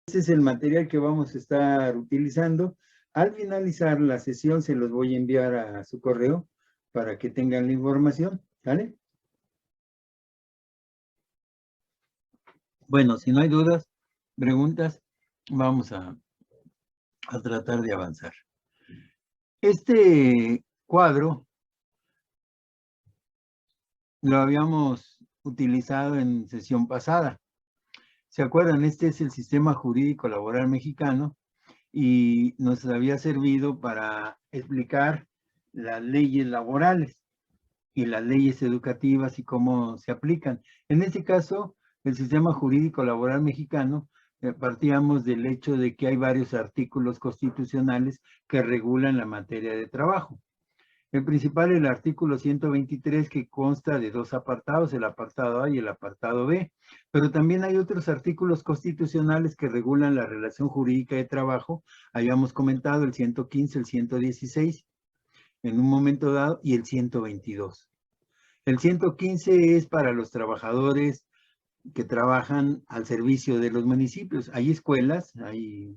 Este es el material que vamos a estar utilizando. Al finalizar la sesión se los voy a enviar a su correo para que tengan la información, ¿vale? Bueno, si no hay dudas, preguntas, vamos a tratar de avanzar. Este cuadro lo habíamos utilizado en sesión pasada. ¿Se acuerdan? Este es el sistema jurídico laboral mexicano y nos había servido para explicar las leyes laborales y las leyes educativas y cómo se aplican. En este caso, el sistema jurídico laboral mexicano, partíamos del hecho de que hay varios artículos constitucionales que regulan la materia de trabajo. El principal es el artículo 123, que consta de dos apartados, el apartado A y el apartado B, pero también hay otros artículos constitucionales que regulan la relación jurídica de trabajo. Habíamos comentado el 115, el 116 en un momento dado y el 122. El 115 es para los trabajadores que trabajan al servicio de los municipios. Hay escuelas, hay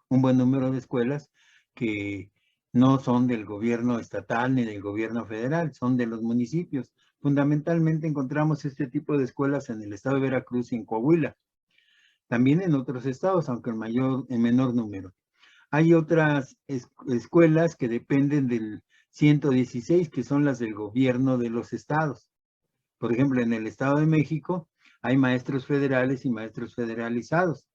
un buen número de escuelas que no son del gobierno estatal ni del gobierno federal, son de los municipios. Fundamentalmente encontramos este tipo de escuelas en el estado de Veracruz y en Coahuila. También en otros estados, aunque en menor número. Hay otras escuelas que dependen del 116, que son las del gobierno de los estados. Por ejemplo, en el Estado de México hay maestros federales y maestros federalizados.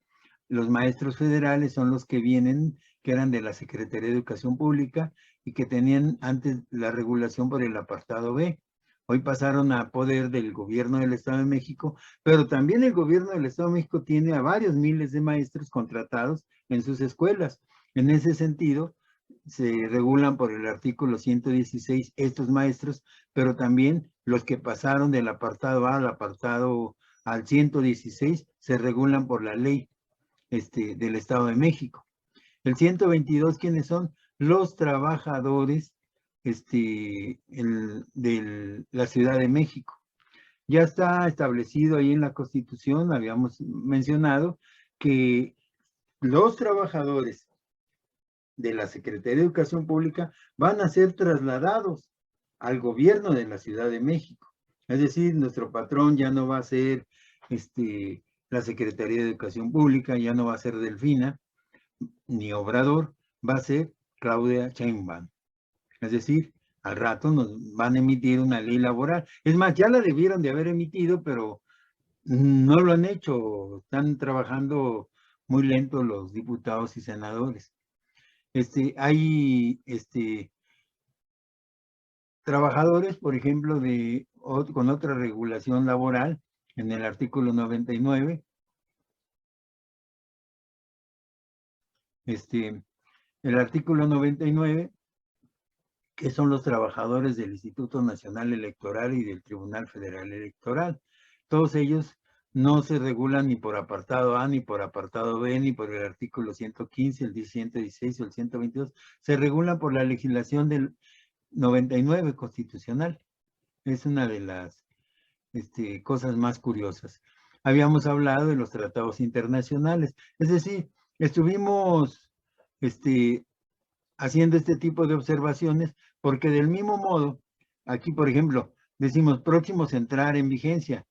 Los maestros federales son los que vienen, que eran de la Secretaría de Educación Pública y que tenían antes la regulación por el apartado B. Hoy pasaron a poder del gobierno del Estado de México, pero también el gobierno del Estado de México tiene a varios miles de maestros contratados en sus escuelas. En ese sentido, se regulan por el artículo 116 estos maestros, pero también los que pasaron del apartado A al 116 se regulan por la ley del Estado de México. El 122, ¿quiénes son? Los trabajadores de la Ciudad de México. Ya está establecido ahí en la Constitución, habíamos mencionado, que los trabajadores de la Secretaría de Educación Pública van a ser trasladados al gobierno de la Ciudad de México. Es decir, nuestro patrón ya no va a ser la Secretaría de Educación Pública, ya no va a ser Delfina, ni Obrador, va a ser Claudia Sheinbaum. Es decir, al rato nos van a emitir una ley laboral. Es más, ya la debieron de haber emitido, pero no lo han hecho. Están trabajando muy lento los diputados y senadores. Hay trabajadores, por ejemplo, con otra regulación laboral, en el artículo 99, el artículo 99, que son los trabajadores del Instituto Nacional Electoral y del Tribunal Federal Electoral. Todos ellos no se regulan ni por apartado A, ni por apartado B, ni por el artículo 115, el 116 o el 122. Se regulan por la legislación del 99 constitucional. Es una de las cosas más curiosas. Habíamos hablado de los tratados internacionales. Es decir, estuvimos haciendo este tipo de observaciones porque del mismo modo, aquí por ejemplo, decimos próximos a entrar en vigencia.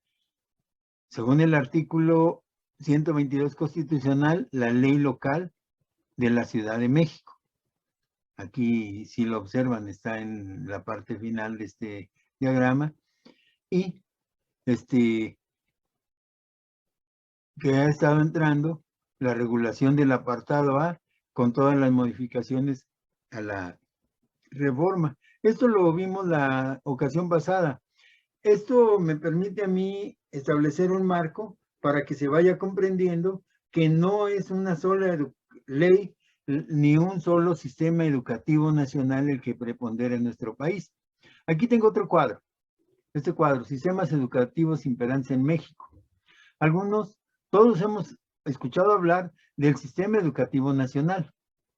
Según el artículo 122 constitucional, la ley local de la Ciudad de México. Aquí, si lo observan, está en la parte final de este diagrama. Y que ha estado entrando la regulación del apartado A con todas las modificaciones a la reforma. Esto lo vimos la ocasión pasada. Esto me permite a mí establecer un marco para que se vaya comprendiendo que no es una sola ley ni un solo sistema educativo nacional el que prepondera en nuestro país. Aquí tengo otro cuadro. Este cuadro, Sistemas Educativos Imperantes en México. Todos hemos escuchado hablar del Sistema Educativo Nacional,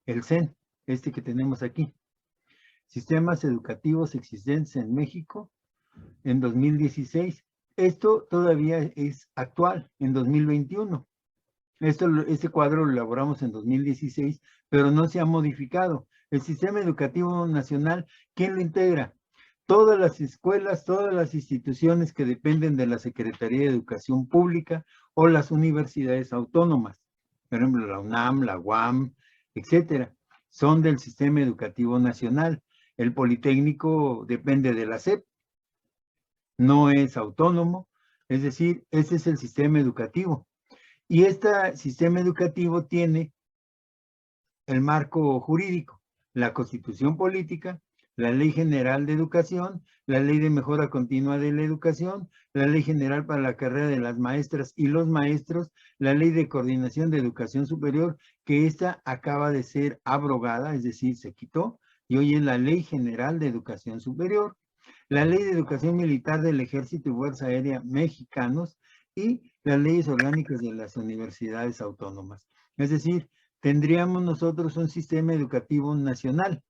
el CEN, que tenemos aquí. Sistemas educativos existentes en México en 2016. Esto todavía es actual, en 2021. Este cuadro lo elaboramos en 2016, pero no se ha modificado. El Sistema Educativo Nacional, ¿quién lo integra? Todas las escuelas, todas las instituciones que dependen de la Secretaría de Educación Pública o las universidades autónomas, por ejemplo, la UNAM, la UAM, etcétera, son del Sistema Educativo Nacional. El Politécnico depende de la SEP, no es autónomo, es decir, ese es el sistema educativo. Y este sistema educativo tiene el marco jurídico, la Constitución Política, la Ley General de Educación, la Ley de Mejora Continua de la Educación, la Ley General para la Carrera de las Maestras y los Maestros, la Ley de Coordinación de Educación Superior, que esta acaba de ser abrogada, es decir, se quitó, y hoy es la Ley General de Educación Superior, la Ley de Educación Militar del Ejército y Fuerza Aérea Mexicanos y las leyes orgánicas de las universidades autónomas. Es decir, tendríamos nosotros un sistema educativo nacional,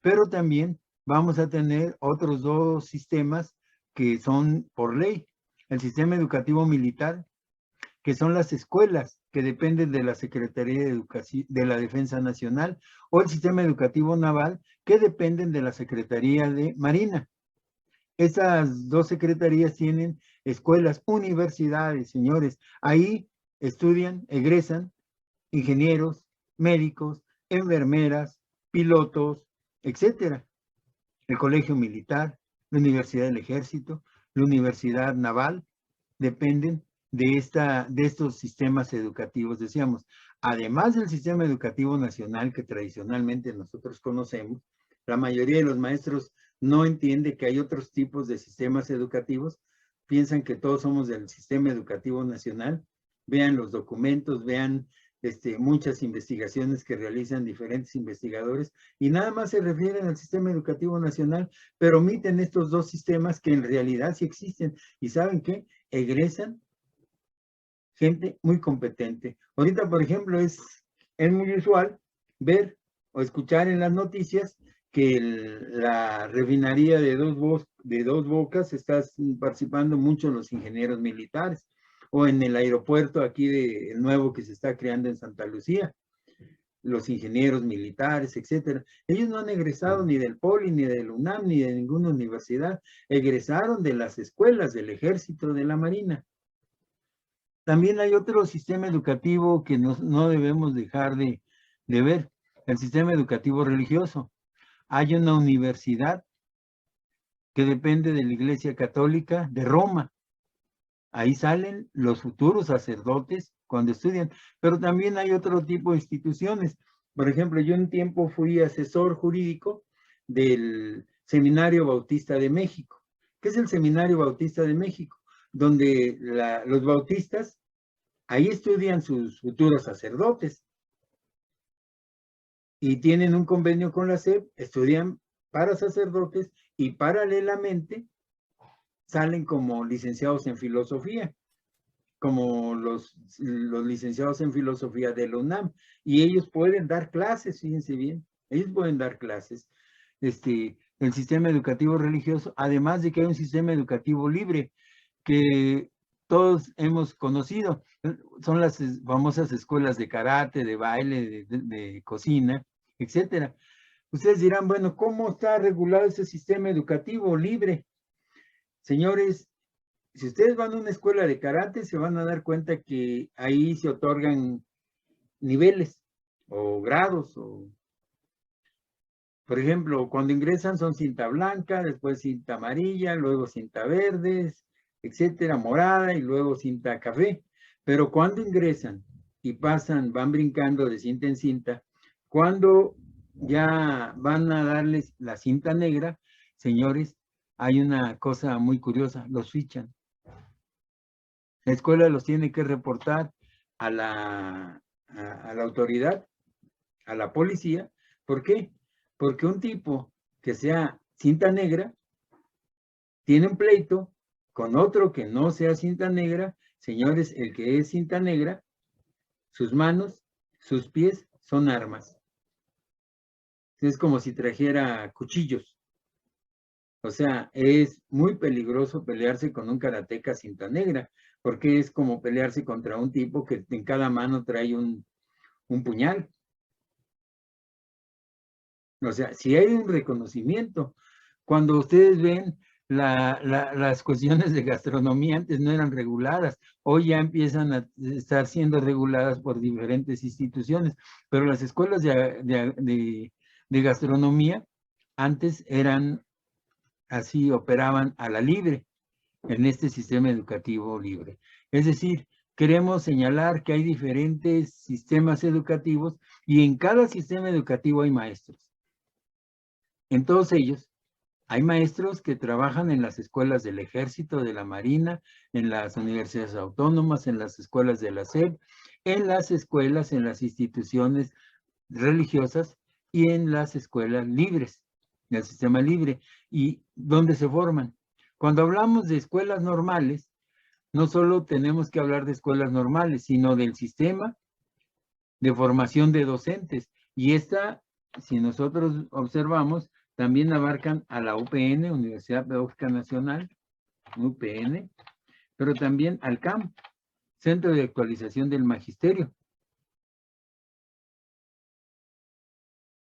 pero también vamos a tener otros dos sistemas que son por ley. El sistema educativo militar, que son las escuelas que dependen de la Secretaría de Educación de la Defensa Nacional, o el sistema educativo naval, que dependen de la Secretaría de Marina. Esas dos secretarías tienen escuelas, universidades, señores. Ahí estudian, egresan ingenieros, médicos, enfermeras, pilotos, etcétera. El Colegio Militar, la Universidad del Ejército, la Universidad Naval, dependen de estos sistemas educativos, decíamos. Además del sistema educativo nacional que tradicionalmente nosotros conocemos, la mayoría de los maestros no entiende que hay otros tipos de sistemas educativos, piensan que todos somos del sistema educativo nacional. Vean los documentos, vean muchas investigaciones que realizan diferentes investigadores y nada más se refieren al sistema educativo nacional, pero omiten estos dos sistemas que en realidad sí existen. ¿Y saben qué? Egresan gente muy competente. Ahorita, por ejemplo, es muy usual ver o escuchar en las noticias que la refinería de Dos Bocas está participando mucho los ingenieros militares, o en el aeropuerto aquí de el nuevo que se está creando en Santa Lucía, los ingenieros militares, etcétera. Ellos no han egresado ni del Poli, ni del UNAM, ni de ninguna universidad. Egresaron de las escuelas del Ejército, de la Marina. También hay otro sistema educativo que no debemos dejar de ver, el sistema educativo religioso. Hay una universidad que depende de la Iglesia Católica de Roma. Ahí salen los futuros sacerdotes cuando estudian, pero también hay otro tipo de instituciones. Por ejemplo, yo un tiempo fui asesor jurídico del Seminario Bautista de México. ¿Qué es el Seminario Bautista de México? Donde los bautistas, ahí estudian sus futuros sacerdotes y tienen un convenio con la SEP, estudian para sacerdotes y paralelamente salen como licenciados en filosofía, como los licenciados en filosofía de la UNAM, y ellos pueden dar clases, fíjense bien, ellos pueden dar clases. El sistema educativo religioso, además de que hay un sistema educativo libre que todos hemos conocido, son las famosas escuelas de karate, de baile, de cocina, etcétera. Ustedes dirán, bueno, ¿cómo está regulado ese sistema educativo libre? Señores, si ustedes van a una escuela de karate, se van a dar cuenta que ahí se otorgan niveles o grados. Por ejemplo, cuando ingresan son cinta blanca, después cinta amarilla, luego cinta verde, etcétera, morada y luego cinta café. Pero cuando ingresan y pasan, van brincando de cinta en cinta, cuando ya van a darles la cinta negra, señores, hay una cosa muy curiosa, los fichan. La escuela los tiene que reportar a la autoridad, a la policía. ¿Por qué? Porque un tipo que sea cinta negra tiene un pleito con otro que no sea cinta negra. Señores, el que es cinta negra, sus manos, sus pies son armas. Es como si trajera cuchillos. O sea, es muy peligroso pelearse con un karateca cinta negra, porque es como pelearse contra un tipo que en cada mano trae un puñal. O sea, si hay un reconocimiento, cuando ustedes ven las cuestiones de gastronomía, antes no eran reguladas, hoy ya empiezan a estar siendo reguladas por diferentes instituciones, pero las escuelas de gastronomía antes eran así, operaban a la libre en este sistema educativo libre. Es decir, queremos señalar que hay diferentes sistemas educativos y en cada sistema educativo hay maestros. En todos ellos hay maestros que trabajan en las escuelas del Ejército, de la Marina, en las universidades autónomas, en las escuelas de la SEP, en las escuelas, en las instituciones religiosas y en las escuelas libres, del sistema libre. ¿Y dónde se forman? Cuando hablamos de escuelas normales, no solo tenemos que hablar de escuelas normales, sino del sistema de formación de docentes. Y esta, si nosotros observamos, también abarcan a la UPN, Universidad Pedagógica Nacional, UPN, pero también al CAM, Centro de Actualización del Magisterio,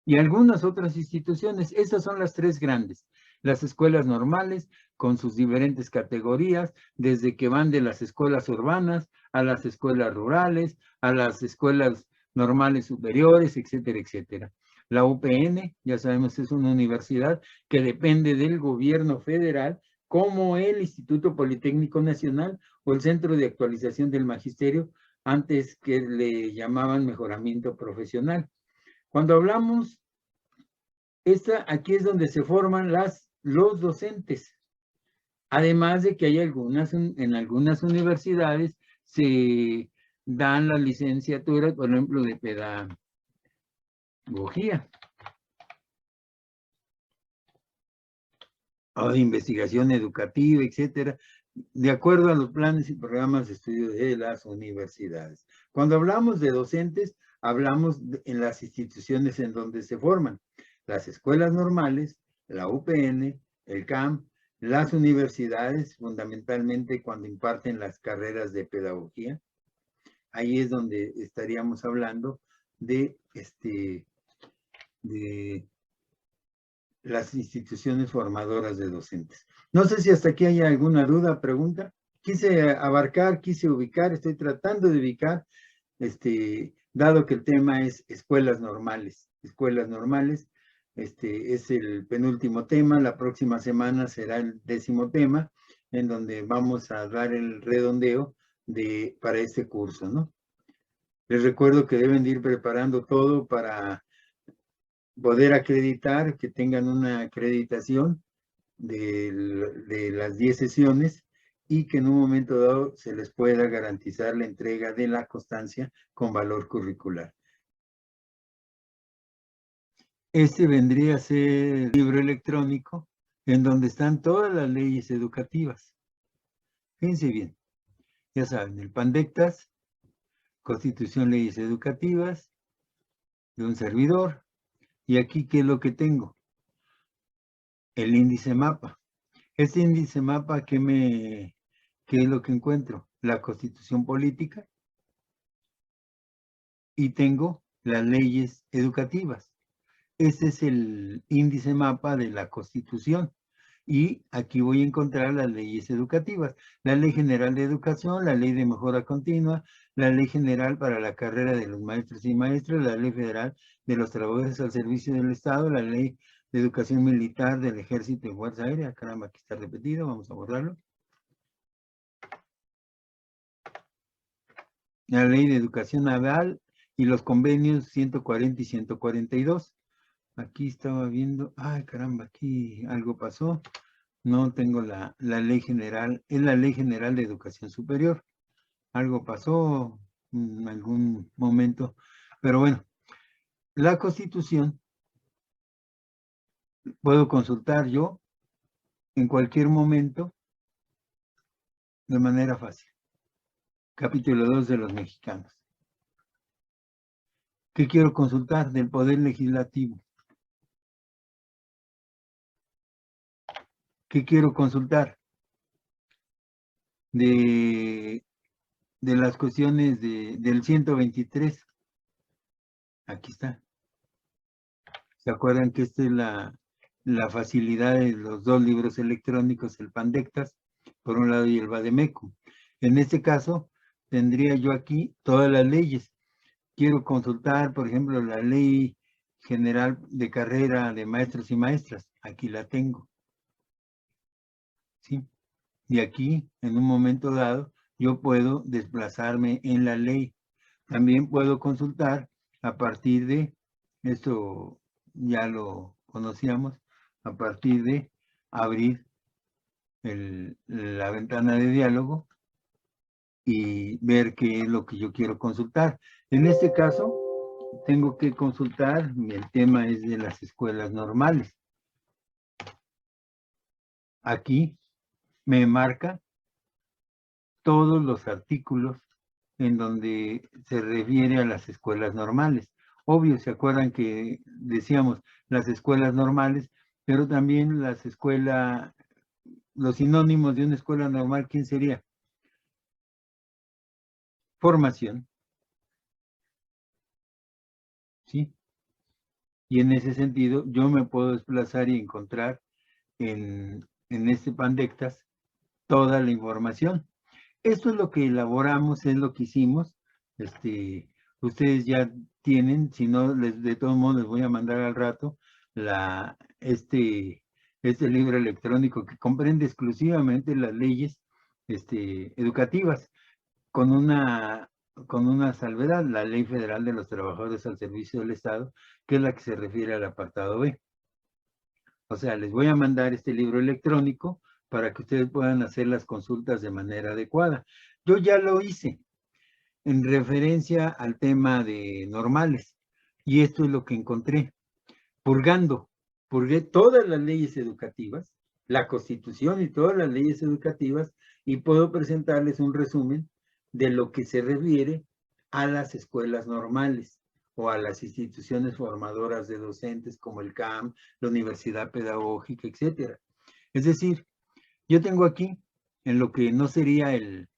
y algunas otras instituciones. Estas son las tres grandes. Las escuelas normales, con sus diferentes categorías, desde que van de las escuelas urbanas a las escuelas rurales, a las escuelas normales superiores, etcétera, etcétera. La UPN, ya sabemos, es una universidad que depende del gobierno federal, como el Instituto Politécnico Nacional o el Centro de Actualización del Magisterio, antes que le llamaban mejoramiento profesional. Cuando hablamos, aquí es donde se forman los docentes. Además de que hay en algunas universidades se dan las licenciaturas, por ejemplo, de pedagogía o de investigación educativa, etcétera, de acuerdo a los planes y programas de estudio de las universidades. Cuando hablamos de docentes, hablamos en las instituciones en donde se forman. Las escuelas normales, la UPN, el CAM, las universidades, fundamentalmente cuando imparten las carreras de pedagogía. Ahí es donde estaríamos hablando de las instituciones formadoras de docentes. No sé si hasta aquí hay alguna duda, pregunta. Quise abarcar, quise ubicar, estoy tratando de ubicar, dado que el tema es escuelas normales. Escuelas normales, es el penúltimo tema. La próxima semana será el 10º tema, en donde vamos a dar el redondeo para este curso, ¿no? Les recuerdo que deben de ir preparando todo para poder acreditar, que tengan una acreditación de las 10 sesiones y que en un momento dado se les pueda garantizar la entrega de la constancia con valor curricular. Este vendría a ser el libro electrónico en donde están todas las leyes educativas. Fíjense bien, ya saben, el Pandectas, Constitución, Leyes Educativas, de un servidor. Y aquí, ¿qué es lo que tengo? El índice mapa. Este índice mapa, ¿qué es lo que encuentro? La Constitución Política y tengo las leyes educativas. Este es el índice mapa de la Constitución. Y aquí voy a encontrar las leyes educativas. La Ley General de Educación, la Ley de Mejora Continua, la Ley General para la Carrera de los Maestros y Maestras, la Ley Federal de los Trabajadores al Servicio del Estado, la Ley de Educación Militar del Ejército y Fuerza Aérea. Caramba, aquí está repetido, vamos a borrarlo. La Ley de Educación Naval y los convenios 140 y 142. Aquí estaba viendo, ay caramba, aquí algo pasó. No tengo la ley general, es la Ley General de Educación Superior. Algo pasó en algún momento, pero bueno, la Constitución puedo consultar yo en cualquier momento de manera fácil. Capítulo 2 de los mexicanos. ¿Qué quiero consultar? Del Poder Legislativo. ¿Qué quiero consultar? de las cuestiones del 123. Aquí está. ¿Se acuerdan que esta es la facilidad de los dos libros electrónicos, el Pandectas, por un lado, y el Vademecum? En este caso, tendría yo aquí todas las leyes. Quiero consultar, por ejemplo, la Ley General de Carrera de Maestros y Maestras. Aquí la tengo. ¿Sí? Y aquí, en un momento dado, yo puedo desplazarme en la ley. También puedo consultar a partir de, esto ya lo conocíamos, a partir de abrir la ventana de diálogo y ver qué es lo que yo quiero consultar. En este caso, tengo que consultar, y el tema es de las escuelas normales. Aquí me marca todos los artículos en donde se refiere a las escuelas normales. Obvio, ¿se acuerdan que decíamos las escuelas normales, pero también las escuelas, los sinónimos de una escuela normal, ¿quién sería? Formación. ¿Sí? Y en ese sentido, yo me puedo desplazar y encontrar en este Pandectas toda la información. Esto es lo que elaboramos, es lo que hicimos. Ustedes ya tienen, si no, de todos modos les voy a mandar al rato este libro electrónico que comprende exclusivamente las leyes educativas, con una salvedad, la Ley Federal de los Trabajadores al Servicio del Estado, que es la que se refiere al apartado B. O sea, les voy a mandar este libro electrónico para que ustedes puedan hacer las consultas de manera adecuada. Yo ya lo hice en referencia al tema de normales, y esto es lo que encontré. Purgué todas las leyes educativas, la Constitución y todas las leyes educativas, y puedo presentarles un resumen de lo que se refiere a las escuelas normales o a las instituciones formadoras de docentes como el CAM, la Universidad Pedagógica, etcétera. Es decir, yo tengo aquí, en lo que no sería el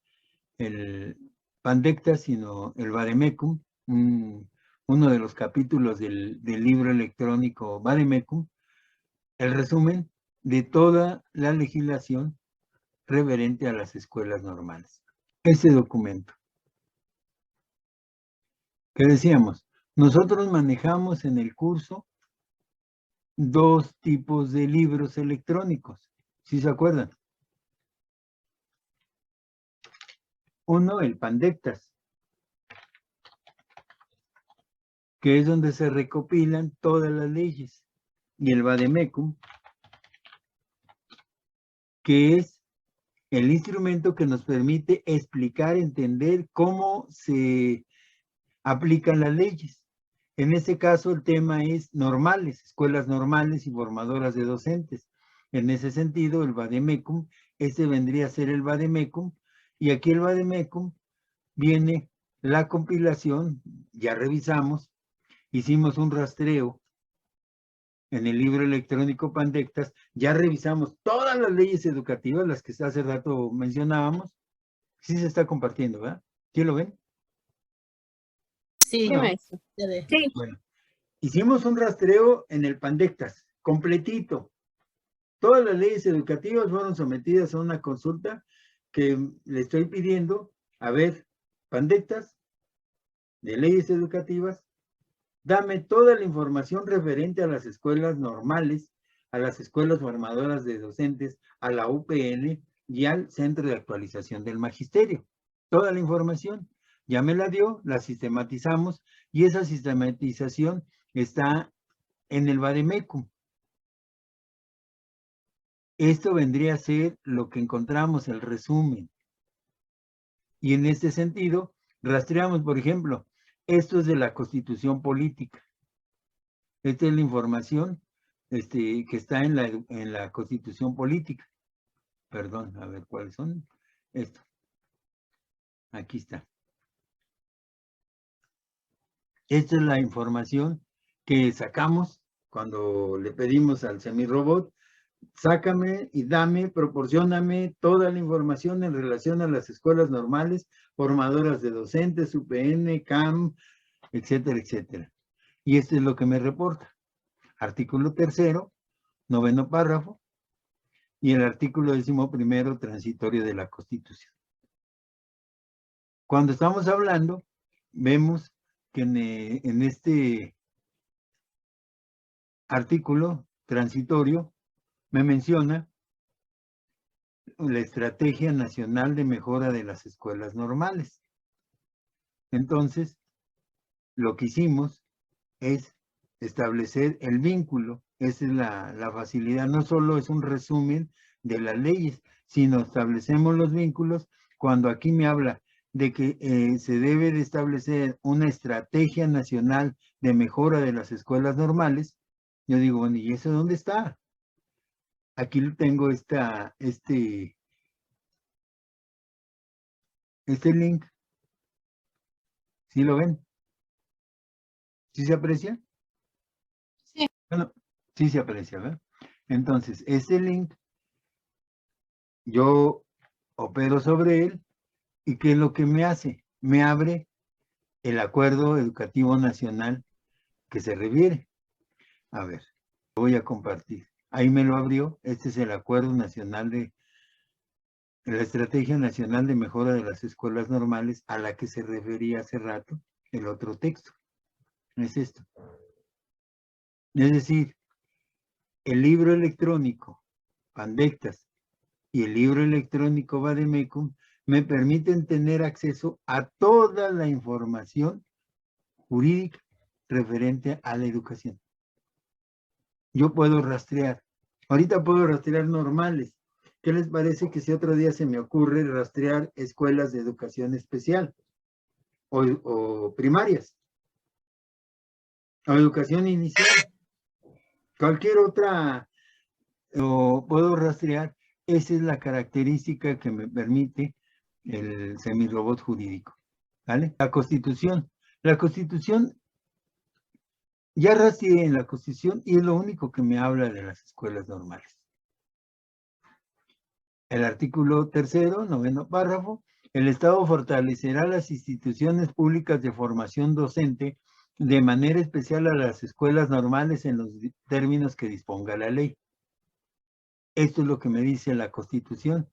Pandectas, sino el Vademecum, uno de los capítulos del libro electrónico Vademecum, el resumen de toda la legislación referente a las escuelas normales. Ese documento. ¿Qué decíamos? Nosotros manejamos en el curso dos tipos de libros electrónicos, ¿sí se acuerdan? Uno, el Pandectas, que es donde se recopilan todas las leyes, y el Vademecum, que es el instrumento que nos permite explicar, entender cómo se aplican las leyes. En este caso, el tema es normales, escuelas normales y formadoras de docentes. En ese sentido, el Vademecum, este vendría a ser el Vademecum, y aquí el Vademecum viene la compilación, ya revisamos, hicimos un rastreo en el libro electrónico Pandectas, ya revisamos todas las leyes educativas, las que hace rato mencionábamos. Sí se está compartiendo, ¿verdad? ¿Sí lo ven? Sí, maestro. Sí. Bueno, hicimos un rastreo en el Pandectas, completito. Todas las leyes educativas fueron sometidas a una consulta que le estoy pidiendo, a ver, Pandectas, de leyes educativas, dame toda la información referente a las escuelas normales, a las escuelas formadoras de docentes, a la UPN y al Centro de Actualización del Magisterio. Toda la información. Ya me la dio, la sistematizamos, y esa sistematización está en el Vademecum. Esto vendría a ser lo que encontramos, el resumen. Y en este sentido, rastreamos, por ejemplo, esto es de la Constitución Política. Esta es la información que está en la Constitución Política. Perdón, a ver cuáles son. Esto. Aquí está. Esta es la información que sacamos cuando le pedimos al semirrobot sácame y dame, proporcióname toda la información en relación a las escuelas normales, formadoras de docentes, UPN, CAM, etcétera, etcétera. Y esto es lo que me reporta. Artículo 3º, 9º párrafo, y el artículo 11º transitorio de la Constitución. Cuando estamos hablando, vemos que en este artículo transitorio me menciona la Estrategia Nacional de Mejora de las Escuelas Normales. Entonces, lo que hicimos es establecer el vínculo. Esa es la facilidad. No solo es un resumen de las leyes, sino establecemos los vínculos. Cuando aquí me habla de que se debe de establecer una estrategia nacional de mejora de las escuelas normales, yo digo, bueno, ¿y eso dónde está? Aquí tengo este link. ¿Sí lo ven? ¿Sí se aprecia? Sí. Bueno, sí se aprecia, ¿verdad? Entonces, este link, yo opero sobre él, ¿y qué es lo que me hace? Me abre el Acuerdo Educativo Nacional que se refiere. A ver, lo voy a compartir. Ahí me lo abrió. Este es el Acuerdo Nacional de la Estrategia Nacional de Mejora de las Escuelas Normales, a la que se refería hace rato el otro texto. Es esto. Es decir, el libro electrónico Pandectas y el libro electrónico Vademecum me permiten tener acceso a toda la información jurídica referente a la educación. Yo puedo rastrear. Ahorita puedo rastrear normales. ¿Qué les parece que si otro día se me ocurre rastrear escuelas de educación especial o primarias o educación inicial? Cualquier otra lo puedo rastrear. Esa es la característica que me permite el semirrobot jurídico. ¿Vale? La Constitución. La Constitución, ya rastreé en la Constitución y es lo único que me habla de las escuelas normales. El artículo 3º, 9º párrafo, el Estado fortalecerá las instituciones públicas de formación docente de manera especial a las escuelas normales en los términos que disponga la ley. Esto es lo que me dice la Constitución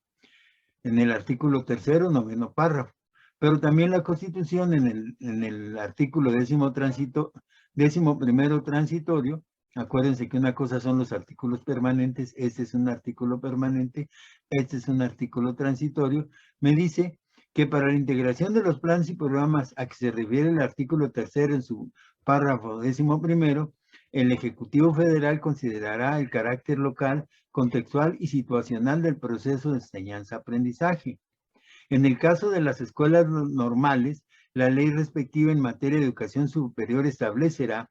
en el artículo 3º, 9º párrafo. Pero también la Constitución en el artículo 11º transitorio, acuérdense que una cosa son los artículos permanentes, este es un artículo permanente, este es un artículo transitorio, me dice que para la integración de los planes y programas a que se refiere el artículo 3º en su párrafo 11º, el Ejecutivo Federal considerará el carácter local, contextual y situacional del proceso de enseñanza-aprendizaje. En el caso de las escuelas normales, la ley respectiva en materia de educación superior establecerá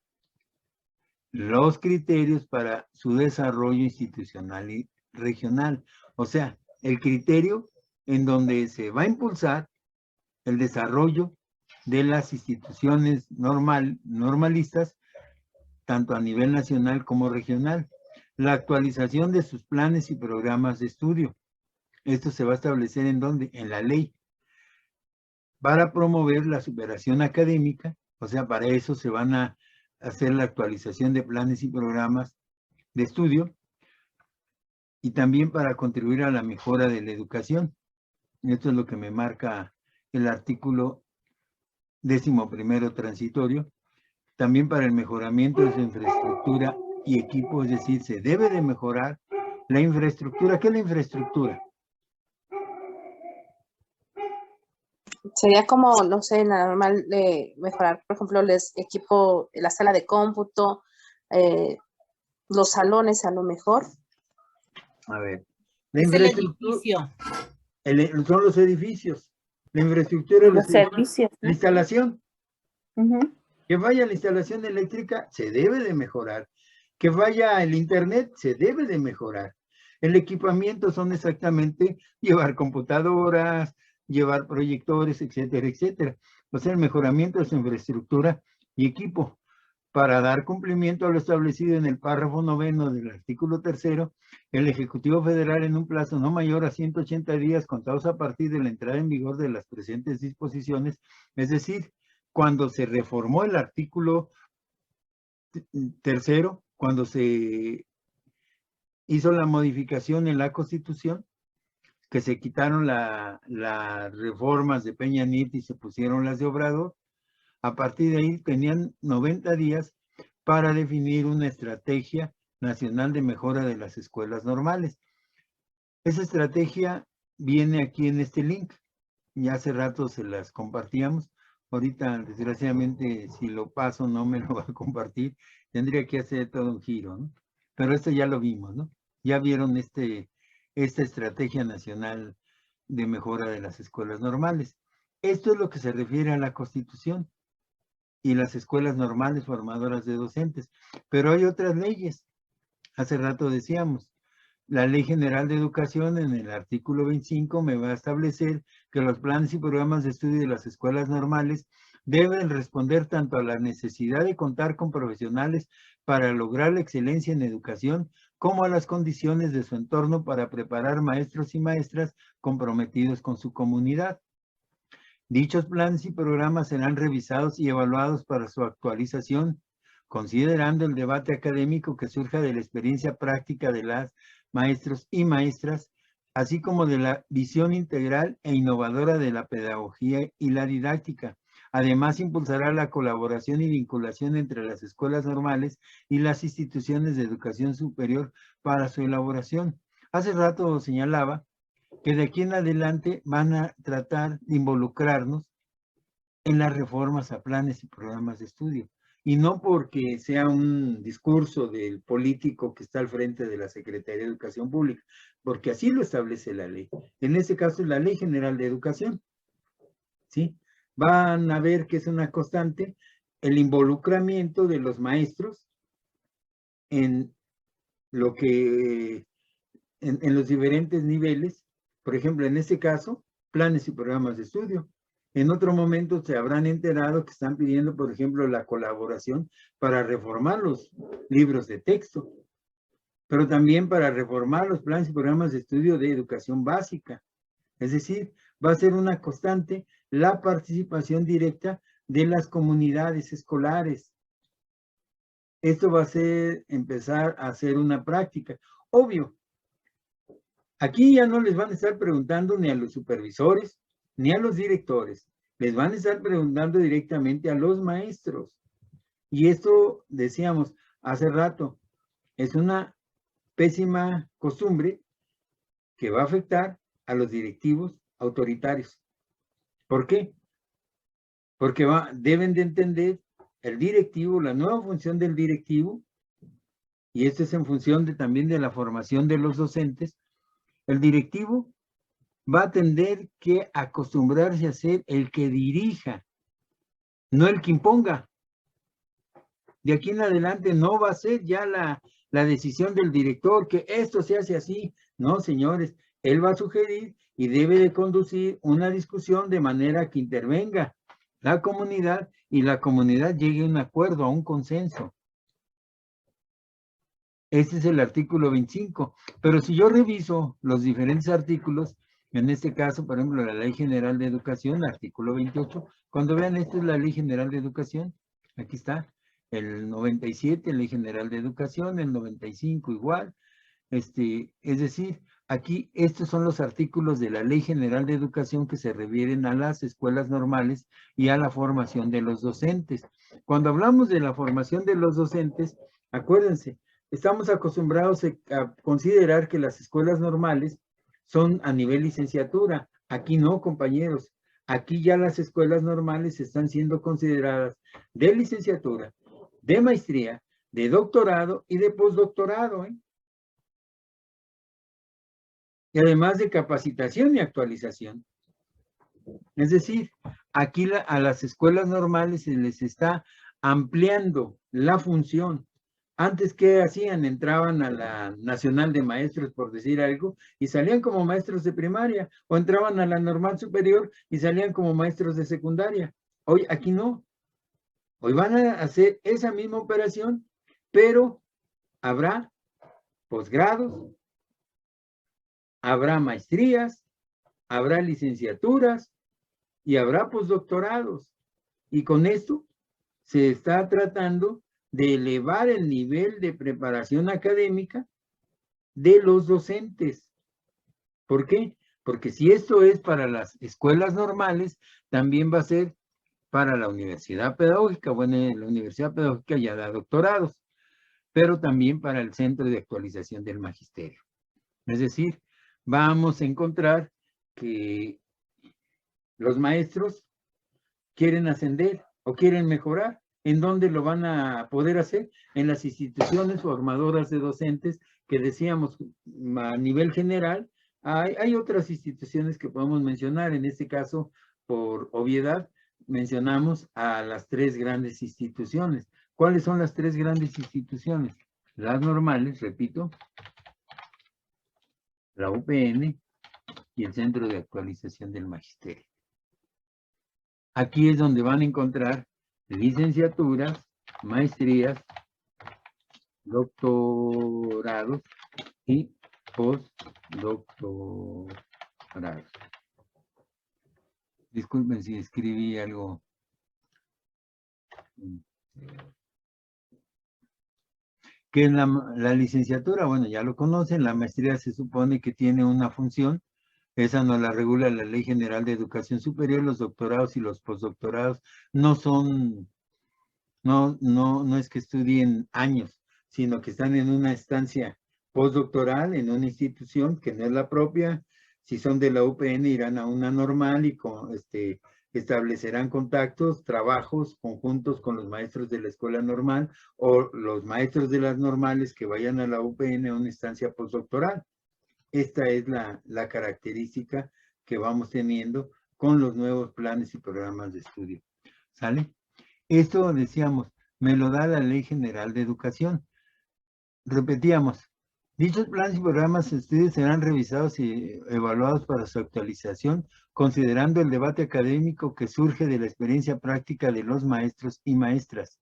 los criterios para su desarrollo institucional y regional. O sea, el criterio en donde se va a impulsar el desarrollo de las instituciones normalistas, tanto a nivel nacional como regional. La actualización de sus planes y programas de estudio. Esto se va a establecer ¿en dónde? En la ley. Para promover la superación académica, o sea, para eso se van a hacer la actualización de planes y programas de estudio y también para contribuir a la mejora de la educación. Esto es lo que me marca el artículo 11º transitorio. También para el mejoramiento de su infraestructura y equipo, es decir, se debe de mejorar la infraestructura. ¿Qué es la infraestructura? Sería como, no sé, normal mejorar, por ejemplo, les equipo, la sala de cómputo, los salones a lo mejor. A ver, la Es el infraestructura edificio. son los edificios, la infraestructura, Los servicios, ¿no? la instalación. Que vaya la instalación eléctrica, se debe de mejorar. Que vaya el internet, se debe de mejorar. El equipamiento son exactamente llevar computadoras, llevar proyectores, etcétera, etcétera. O sea, el mejoramiento de su infraestructura y equipo. Para dar cumplimiento a lo establecido en el párrafo 9 del artículo 3, el Ejecutivo Federal, en un plazo no mayor a 180 días contados a partir de la entrada en vigor de las presentes disposiciones, es decir, cuando se reformó el artículo 3, cuando se hizo la modificación en la Constitución, que se quitaron las reformas de Peña Nieto y se pusieron las de Obrador, a partir de ahí tenían 90 días para definir una estrategia nacional de mejora de las escuelas normales. Esa estrategia viene aquí en este link. Ya hace rato se las compartíamos. Ahorita, desgraciadamente, si lo paso no me lo va a compartir. Tendría que hacer todo un giro, ¿no? Pero esto ya lo vimos, ¿no? Ya vieron esta estrategia nacional de mejora de las escuelas normales. Esto es lo que se refiere a la Constitución y las escuelas normales formadoras de docentes. Pero hay otras leyes. Hace rato decíamos, la Ley General de Educación en el artículo 25 me va a establecer que los planes y programas de estudio de las escuelas normales deben responder tanto a la necesidad de contar con profesionales para lograr la excelencia en educación, como a las condiciones de su entorno para preparar maestros y maestras comprometidos con su comunidad. Dichos planes y programas serán revisados y evaluados para su actualización, considerando el debate académico que surja de la experiencia práctica de las maestros y maestras, así como de la visión integral e innovadora de la pedagogía y la didáctica. Además, impulsará la colaboración y vinculación entre las escuelas normales y las instituciones de educación superior para su elaboración. Hace rato señalaba que de aquí en adelante van a tratar de involucrarnos en las reformas a planes y programas de estudio. Y no porque sea un discurso del político que está al frente de la Secretaría de Educación Pública, porque así lo establece la ley. En este caso es la Ley General de Educación. ¿Sí? Van a ver que es una constante el involucramiento de los maestros en lo que, en los diferentes niveles. Por ejemplo, en este caso, planes y programas de estudio. En otro momento se habrán enterado que están pidiendo, por ejemplo, la colaboración para reformar los libros de texto, pero también para reformar los planes y programas de estudio de educación básica. Es decir, va a ser una constante la participación directa de las comunidades escolares. Esto va a ser empezar a hacer una práctica. Obvio, aquí ya no les van a estar preguntando ni a los supervisores, ni a los directores. Les van a estar preguntando directamente a los maestros. Y esto, decíamos hace rato, es una pésima costumbre que va a afectar a los directivos autoritarios. ¿Por qué? Porque deben de entender el directivo, la nueva función del directivo, y esto es en función también de la formación de los docentes. El directivo va a tener que acostumbrarse a ser el que dirija, no el que imponga. De aquí en adelante no va a ser ya la decisión del director que esto se hace así. No, señores, él va a sugerir y debe de conducir una discusión de manera que intervenga la comunidad y la comunidad llegue a un acuerdo, a un consenso. Este es el artículo 25. Pero si yo reviso los diferentes artículos, en este caso, por ejemplo, la Ley General de Educación, artículo 28, cuando vean, esta es la Ley General de Educación, aquí está, el 97, Ley General de Educación, el 95 igual, es decir, aquí estos son los artículos de la Ley General de Educación que se refieren a las escuelas normales y a la formación de los docentes. Cuando hablamos de la formación de los docentes, acuérdense, estamos acostumbrados a considerar que las escuelas normales son a nivel licenciatura. Aquí no, compañeros. Aquí ya las escuelas normales están siendo consideradas de licenciatura, de maestría, de doctorado y de postdoctorado, y además de capacitación y actualización. Es decir, aquí a las escuelas normales se les está ampliando la función. Antes, ¿qué hacían? Entraban a la Nacional de Maestros, por decir algo, y salían como maestros de primaria, o entraban a la Normal Superior y salían como maestros de secundaria. Hoy aquí no. Hoy van a hacer esa misma operación, pero habrá posgrados, habrá maestrías, habrá licenciaturas y habrá postdoctorados. Y con esto se está tratando de elevar el nivel de preparación académica de los docentes. ¿Por qué? Porque si esto es para las escuelas normales, también va a ser para la universidad pedagógica. Bueno, la universidad pedagógica ya da doctorados, pero también para el centro de actualización del magisterio. Es decir, vamos a encontrar que los maestros quieren ascender o quieren mejorar. ¿En dónde lo van a poder hacer? En las instituciones formadoras de docentes que decíamos a nivel general. Hay otras instituciones que podemos mencionar. En este caso, por obviedad, mencionamos a las 3 grandes instituciones. ¿Cuáles son las 3 grandes instituciones? Las normales, repito, la UPN y el Centro de Actualización del Magisterio. Aquí es donde van a encontrar licenciaturas, maestrías, doctorados y postdoctorados. Disculpen si escribí algo. Que en la licenciatura, bueno, ya lo conocen, la maestría se supone que tiene una función. Esa no la regula la Ley General de Educación Superior. Los doctorados y los postdoctorados no son, no es que estudien años, sino que están en una estancia postdoctoral en una institución que no es la propia. Si son de la UPN, irán a una normal y establecerán contactos, trabajos conjuntos con los maestros de la escuela normal o los maestros de las normales que vayan a la UPN a una estancia postdoctoral. Esta es la característica que vamos teniendo con los nuevos planes y programas de estudio. ¿Sale? Esto, decíamos, me lo da la Ley General de Educación. Repetíamos, dichos planes y programas de estudio serán revisados y evaluados para su actualización, considerando el debate académico que surge de la experiencia práctica de los maestros y maestras.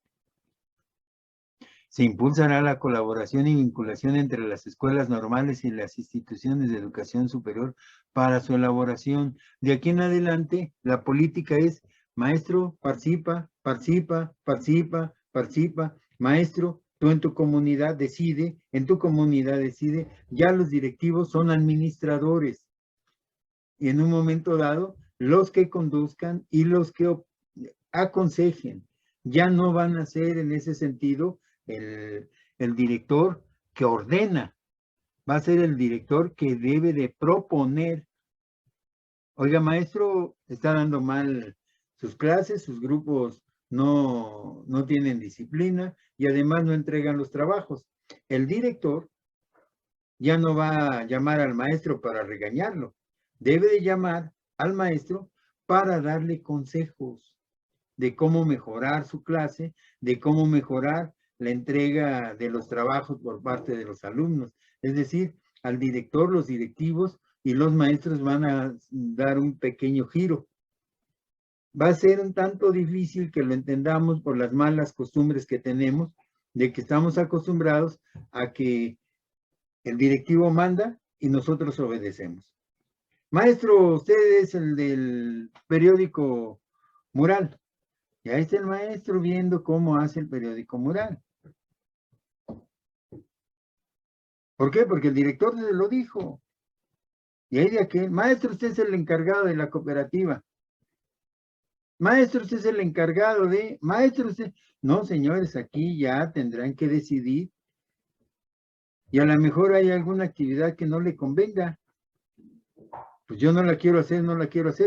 Se impulsará la colaboración y vinculación entre las escuelas normales y las instituciones de educación superior para su elaboración. De aquí en adelante, la política es: maestro, participa, participa, participa, participa. Maestro, tú en tu comunidad decide, ya los directivos son administradores. Y en un momento dado, los que conduzcan y los que aconsejen, ya no van a ser en ese sentido el director que ordena, va a ser el director que debe de proponer. Oiga, maestro, está dando mal sus clases, sus grupos no tienen disciplina y además no entregan los trabajos. El director ya no va a llamar al maestro para regañarlo, debe de llamar al maestro para darle consejos de cómo mejorar su clase, de cómo mejorar la entrega de los trabajos por parte de los alumnos. Es decir, al director, los directivos y los maestros van a dar un pequeño giro. Va a ser un tanto difícil que lo entendamos por las malas costumbres que tenemos, de que estamos acostumbrados a que el directivo manda y nosotros obedecemos. Maestro, usted es el del periódico Mural. Ya está el maestro viendo cómo hace el periódico Mural. ¿Por qué? Porque el director se lo dijo. Y ahí de aquel, maestro, usted es el encargado de la cooperativa. Maestro, usted es el encargado de... Maestro, usted... No, señores, aquí ya tendrán que decidir. Y a lo mejor hay alguna actividad que no le convenga. Pues yo no la quiero hacer,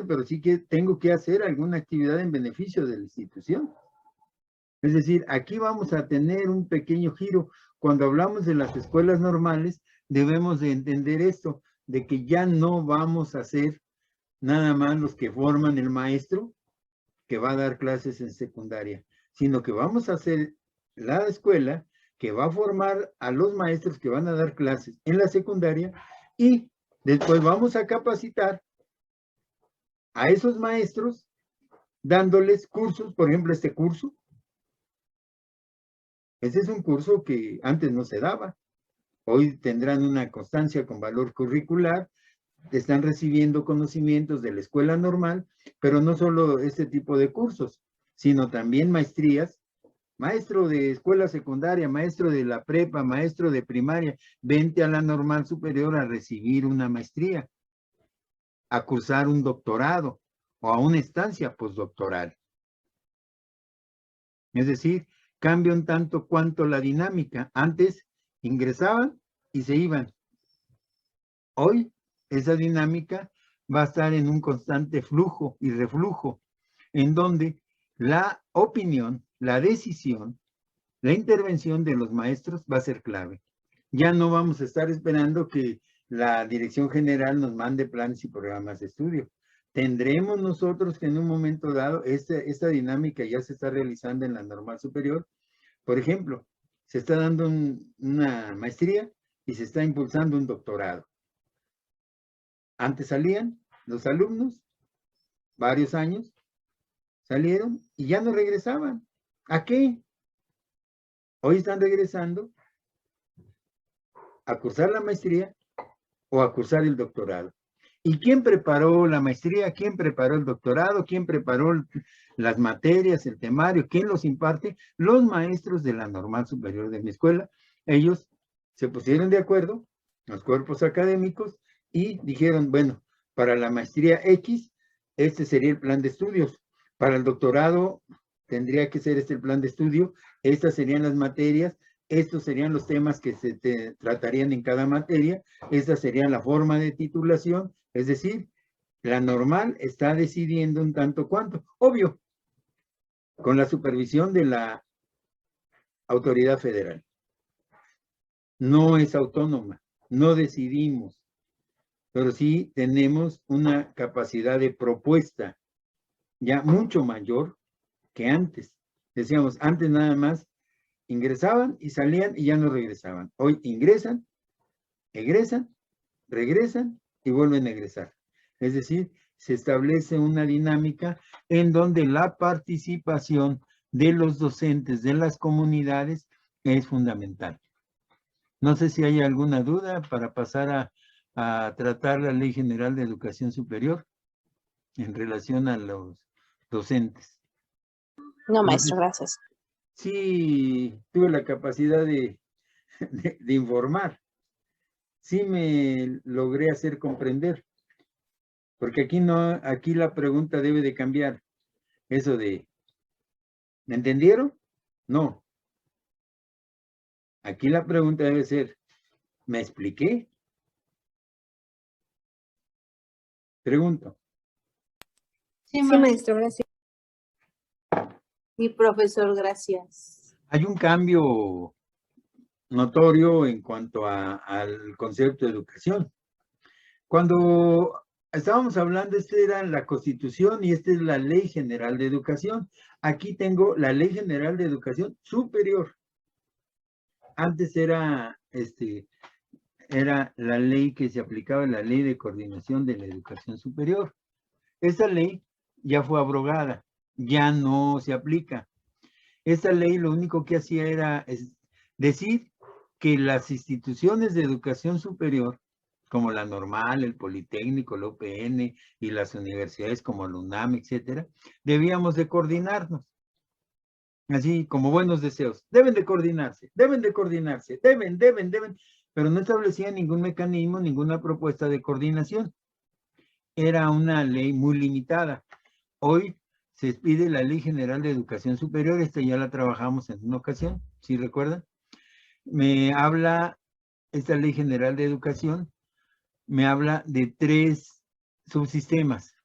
pero sí que tengo que hacer alguna actividad en beneficio de la institución. Es decir, aquí vamos a tener un pequeño giro. Cuando hablamos de las escuelas normales, debemos de entender esto, de que ya no vamos a ser nada más los que forman el maestro que va a dar clases en secundaria, sino que vamos a hacer la escuela que va a formar a los maestros que van a dar clases en la secundaria y después vamos a capacitar a esos maestros dándoles cursos, por ejemplo, este curso, Ese es un curso que antes no se daba. Hoy tendrán una constancia con valor curricular, están recibiendo conocimientos de la escuela normal, pero no solo este tipo de cursos, sino también maestrías. Maestro de escuela secundaria, maestro de la prepa, maestro de primaria, vente a la normal superior a recibir una maestría, a cursar un doctorado o a una estancia postdoctoral. Es decir, cambia un tanto cuanto la dinámica. Antes ingresaban y se iban. Hoy esa dinámica va a estar en un constante flujo y reflujo, en donde la opinión, la decisión, la intervención de los maestros va a ser clave. Ya no vamos a estar esperando que la Dirección General nos mande planes y programas de estudio. Tendremos nosotros que en un momento dado, esta dinámica ya se está realizando en la normal superior. Por ejemplo, se está dando una maestría y se está impulsando un doctorado. Antes salían los alumnos, varios años, salieron y ya no regresaban. ¿A qué? Hoy están regresando a cursar la maestría o a cursar el doctorado. ¿Y quién preparó la maestría? ¿Quién preparó el doctorado? ¿Quién preparó las materias, el temario? ¿Quién los imparte? Los maestros de la normal superior de mi escuela. Ellos se pusieron de acuerdo, los cuerpos académicos, y dijeron, bueno, para la maestría X, este sería el plan de estudios. Para el doctorado tendría que ser este el plan de estudio. Estas serían las materias. Estos serían los temas que se tratarían en cada materia. Esta sería la forma de titulación. Es decir, la normal está decidiendo un tanto cuanto. Obvio, con la supervisión de la autoridad federal. No es autónoma, no decidimos, pero sí tenemos una capacidad de propuesta ya mucho mayor que antes. Decíamos, antes nada más ingresaban y salían y ya no regresaban. Hoy ingresan, egresan, regresan y vuelven a egresar. Es decir, se establece una dinámica en donde la participación de los docentes de las comunidades es fundamental. No sé si hay alguna duda para pasar a tratar la Ley General de Educación Superior en relación a los docentes. No, maestro, gracias. Sí, tuve la capacidad de informar. Sí me logré hacer comprender. Porque aquí la pregunta debe de cambiar. Eso de, ¿me entendieron? No. Aquí la pregunta debe ser, ¿me expliqué? Pregunto. Sí, maestro, gracias. Y profesor, gracias. Hay un cambio notorio en cuanto al concepto de educación. Cuando estábamos hablando, esta era la Constitución y esta es la Ley General de Educación. Aquí tengo la Ley General de Educación Superior. Antes era la ley que se aplicaba, la Ley de Coordinación de la Educación Superior. Esa ley ya fue abrogada, ya no se aplica. Esa ley lo único que hacía era decir que las instituciones de educación superior, como la normal, el Politécnico, la UPN y las universidades como la UNAM, etcétera, debíamos de coordinarnos. Así como buenos deseos. Deben de coordinarse, deben, pero no establecía ningún mecanismo, ninguna propuesta de coordinación. Era una ley muy limitada. Hoy se expide la Ley General de Educación Superior, esta ya la trabajamos en una ocasión, ¿sí recuerdan? Esta Ley General de Educación, me habla de 3 subsistemas.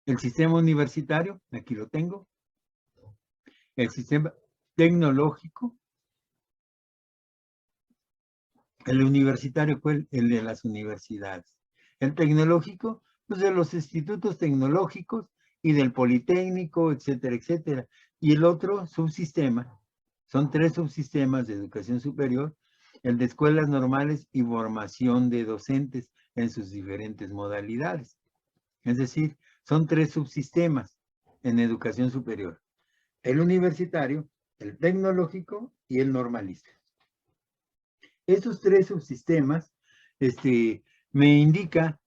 El sistema universitario, aquí lo tengo. El sistema tecnológico. El universitario fue el de las universidades. El tecnológico, pues de los institutos tecnológicos y del Politécnico, etcétera, etcétera. Y el otro subsistema, son 3 subsistemas de educación superior, el de escuelas normales y formación de docentes en sus diferentes modalidades. Es decir, son 3 subsistemas en educación superior. El universitario, el tecnológico y el normalista. Estos tres subsistemas me indica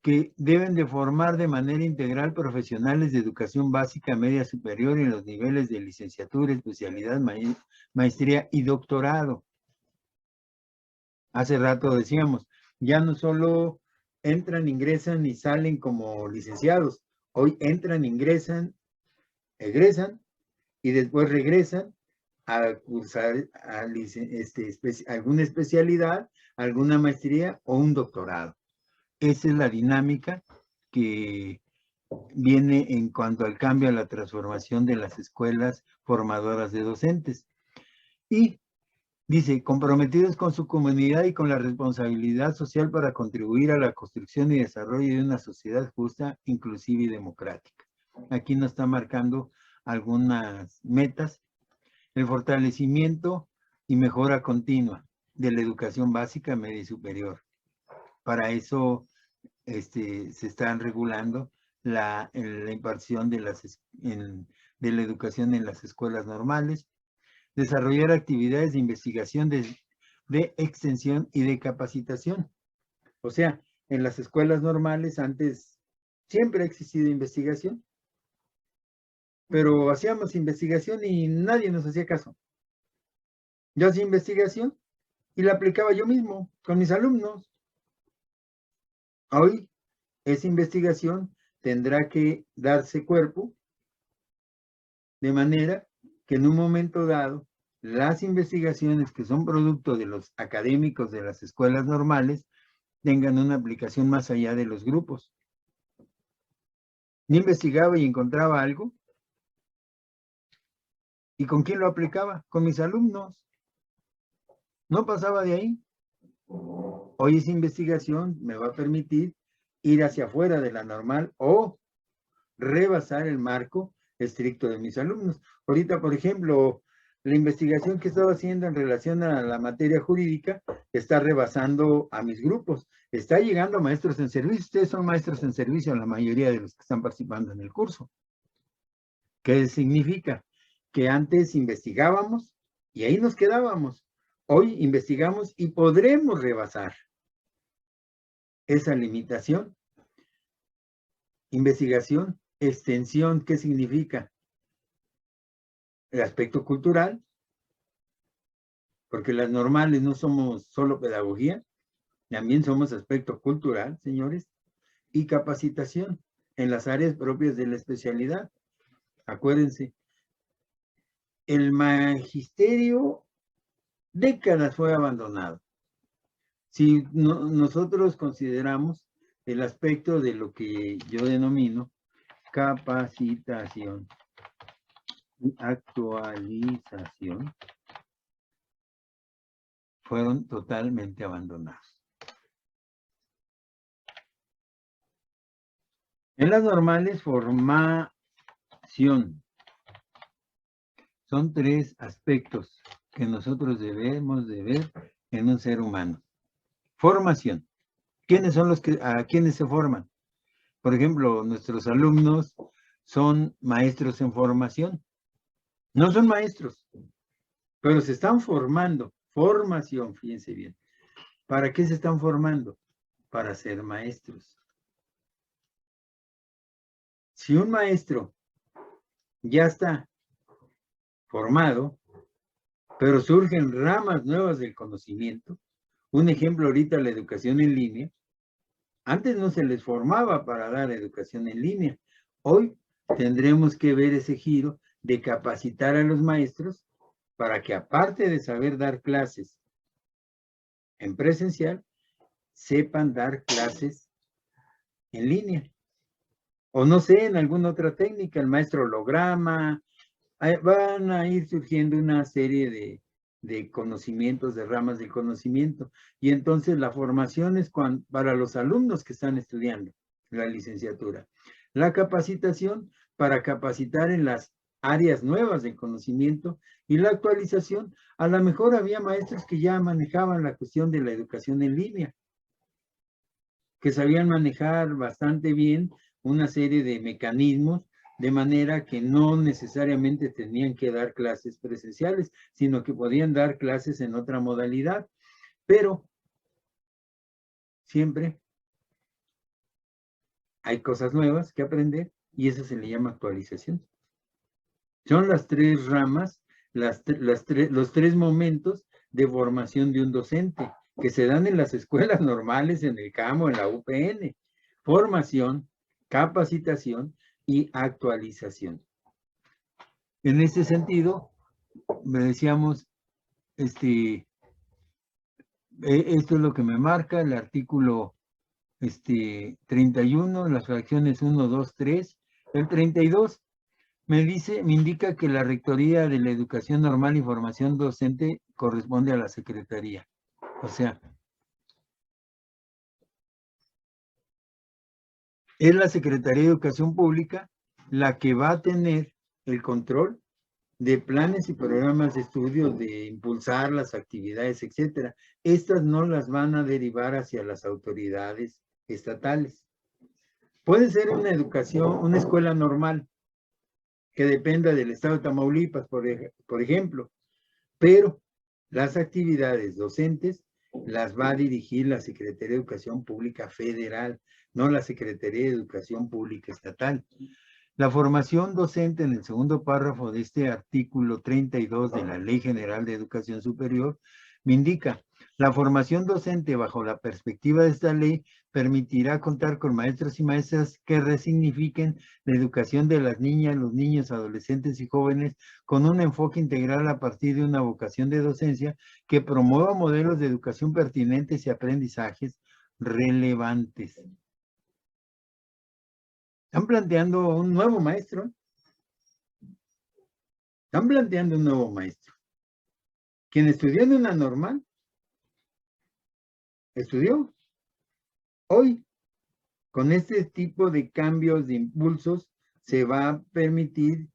que deben de formar de manera integral profesionales de educación básica, media superior en los niveles de licenciatura, especialidad, maestría y doctorado. Hace rato decíamos, ya no solo entran, ingresan y salen como licenciados, hoy entran, ingresan, egresan y después regresan a cursar alguna especialidad, alguna maestría o un doctorado. Esa es la dinámica que viene en cuanto al cambio, a la transformación de las escuelas formadoras de docentes. Y dice, comprometidos con su comunidad y con la responsabilidad social para contribuir a la construcción y desarrollo de una sociedad justa, inclusiva y democrática. Aquí nos está marcando algunas metas. El fortalecimiento y mejora continua de la educación básica, media y superior. Para eso se están regulando la impartición de la educación en las escuelas normales. Desarrollar actividades de investigación, de extensión y de capacitación. O sea, en las escuelas normales antes siempre ha existido investigación, pero hacíamos investigación y nadie nos hacía caso. Yo hacía investigación y la aplicaba yo mismo con mis alumnos. Hoy esa investigación tendrá que darse cuerpo de manera que en un momento dado las investigaciones que son producto de los académicos de las escuelas normales tengan una aplicación más allá de los grupos. Yo investigaba y encontraba algo. ¿Y con quién lo aplicaba? Con mis alumnos. No pasaba de ahí. Hoy esa investigación me va a permitir ir hacia afuera de la normal o rebasar el marco estricto de mis alumnos. Ahorita, por ejemplo, la investigación que estaba haciendo en relación a la materia jurídica está rebasando a mis grupos. Está llegando a maestros en servicio. Ustedes son maestros en servicio, la mayoría de los que están participando en el curso. ¿Qué significa? Que antes investigábamos y ahí nos quedábamos. Hoy investigamos y podremos rebasar esa limitación. Investigación, extensión, ¿qué significa? El aspecto cultural, porque las normales no somos solo pedagogía, también somos aspecto cultural, señores, y capacitación en las áreas propias de la especialidad. Acuérdense, el magisterio décadas fue abandonado. Si nosotros consideramos el aspecto de lo que yo denomino capacitación y actualización, fueron totalmente abandonados. En las normales, formación. Son tres aspectos que nosotros debemos de ver en un ser humano. Formación. ¿Quiénes son a quiénes se forman? Por ejemplo, nuestros alumnos son maestros en formación. No son maestros, pero se están formando. Formación, fíjense bien. ¿Para qué se están formando? Para ser maestros. Si un maestro ya está formado, pero surgen ramas nuevas del conocimiento. Un ejemplo ahorita, la educación en línea. Antes no se les formaba para dar educación en línea. Hoy tendremos que ver ese giro de capacitar a los maestros para que, aparte de saber dar clases en presencial, sepan dar clases en línea. O no sé, en alguna otra técnica, el maestro holograma. Van a ir surgiendo una serie de conocimientos, de ramas del conocimiento. Y entonces la formación es para los alumnos que están estudiando la licenciatura. La capacitación para capacitar en las áreas nuevas del conocimiento y la actualización. A lo mejor había maestros que ya manejaban la cuestión de la educación en línea, que sabían manejar bastante bien una serie de mecanismos de manera que no necesariamente tenían que dar clases presenciales, sino que podían dar clases en otra modalidad, pero siempre hay cosas nuevas que aprender y eso se le llama actualización. Son las tres ramas, los tres momentos de formación de un docente que se dan en las escuelas normales, en el CAMO, en la UPN. Formación, capacitación y actualización. En ese sentido, me decíamos, esto es lo que me marca el artículo 31, las fracciones 1, 2, 3. El 32 me indica que la Rectoría de la Educación Normal y Formación Docente corresponde a la Secretaría. O sea, es la Secretaría de Educación Pública la que va a tener el control de planes y programas de estudio, de impulsar las actividades, etcétera. Estas no las van a derivar hacia las autoridades estatales. Puede ser una educación, una escuela normal, que dependa del estado de Tamaulipas, por ejemplo, pero las actividades docentes las va a dirigir la Secretaría de Educación Pública Federal, no la Secretaría de Educación Pública Estatal. La formación docente en el segundo párrafo de este artículo 32 de la Ley General de Educación Superior me indica, la formación docente bajo la perspectiva de esta ley permitirá contar con maestros y maestras que resignifiquen la educación de las niñas, los niños, adolescentes y jóvenes con un enfoque integral a partir de una vocación de docencia que promueva modelos de educación pertinentes y aprendizajes relevantes. Están planteando un nuevo maestro. Están planteando un nuevo maestro. Quien estudió en una normal, estudió. Hoy, con este tipo de cambios de impulsos, se va a permitir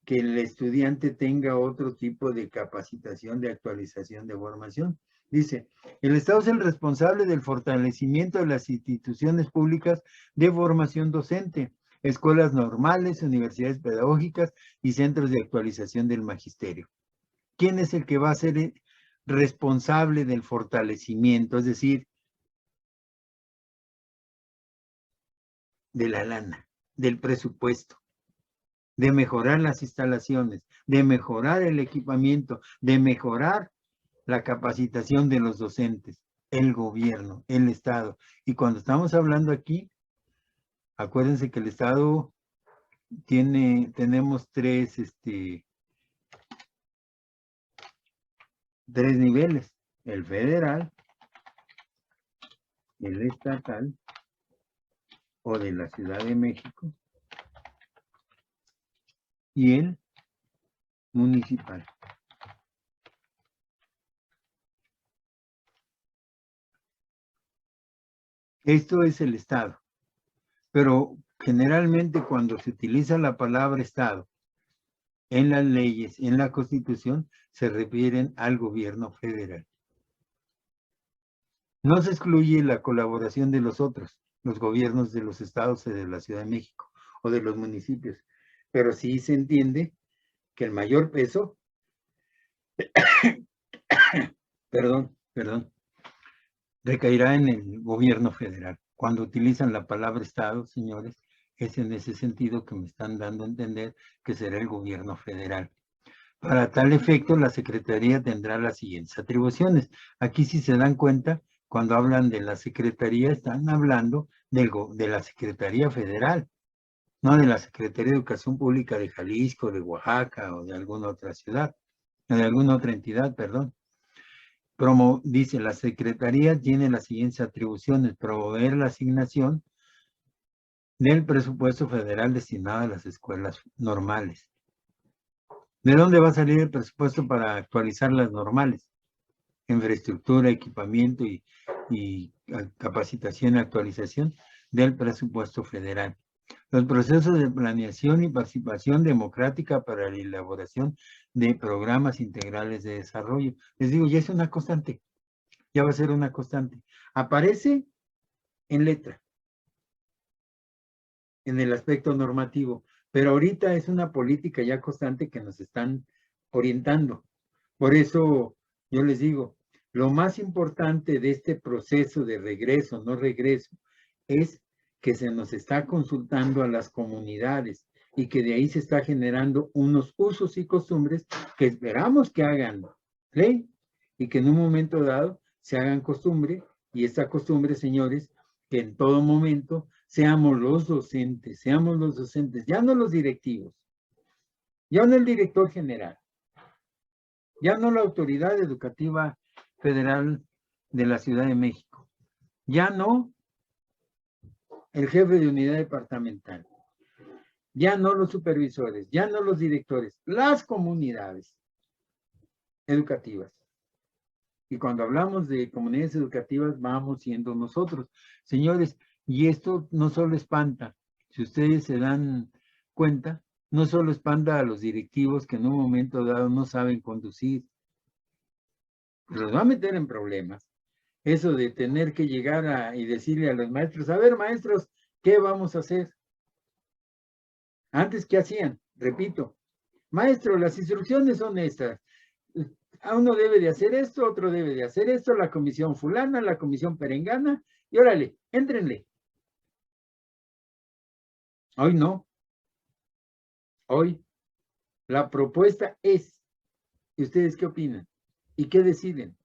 que el estudiante tenga otro tipo de capacitación, de actualización, de formación. Dice, el Estado es el responsable del fortalecimiento de las instituciones públicas de formación docente, escuelas normales, universidades pedagógicas y centros de actualización del magisterio. ¿Quién es el que va a ser responsable del fortalecimiento? Es decir, de la lana, del presupuesto, de mejorar las instalaciones, de mejorar el equipamiento, de mejorar la capacitación de los docentes, el gobierno, el Estado. Y cuando estamos hablando aquí, acuérdense que el Estado tenemos tres niveles, el federal, el estatal o de la Ciudad de México y el municipal. Esto es el Estado, pero generalmente cuando se utiliza la palabra Estado en las leyes, en la Constitución, se refieren al gobierno federal. No se excluye la colaboración de los otros, los gobiernos de los estados de la Ciudad de México o de los municipios, pero sí se entiende que el mayor peso, perdón, recaerá en el gobierno federal. Cuando utilizan la palabra Estado, señores, es en ese sentido que me están dando a entender que será el gobierno federal. Para tal efecto, la Secretaría tendrá las siguientes atribuciones. Aquí, si se dan cuenta, cuando hablan de la Secretaría, están hablando de la Secretaría Federal, no de la Secretaría de Educación Pública de Jalisco, de Oaxaca o de alguna otra ciudad, o de alguna otra entidad, perdón. Dice, la Secretaría tiene las siguientes atribuciones: promover la asignación del presupuesto federal destinado a las escuelas normales. ¿De dónde va a salir el presupuesto para actualizar las normales? Infraestructura, equipamiento y capacitación y actualización del presupuesto federal. Los procesos de planeación y participación democrática para la elaboración de programas integrales de desarrollo. Les digo, ya es una constante, ya va a ser una constante. Aparece en letra, en el aspecto normativo, Pero ahorita es una política ya constante que nos están orientando. Por eso yo les digo, lo más importante de este proceso de regreso, no regreso, es que se nos está consultando a las comunidades y que de ahí se está generando unos usos y costumbres que esperamos que hagan ley y que en un momento dado se hagan costumbre, y esta costumbre, señores, que en todo momento seamos los docentes, ya no los directivos, ya no el director general, ya no la autoridad educativa federal de la Ciudad de México, ya no el jefe de unidad departamental, ya no los supervisores, ya no los directores, las comunidades educativas. Y cuando hablamos de comunidades educativas, vamos siendo nosotros. Señores, y esto no solo espanta, si ustedes se dan cuenta, no solo espanta a los directivos que en un momento dado no saben conducir, pues los va a meter en problemas. Eso de tener que llegar y decirle a los maestros, a ver, maestros, ¿qué vamos a hacer? Antes, ¿qué hacían? Repito, maestro, las instrucciones son estas. Uno debe de hacer esto, otro debe de hacer esto, la comisión fulana, la comisión perengana, y órale, éntrenle. Hoy no. Hoy la propuesta es, ¿y ustedes qué opinan? ¿Y qué deciden?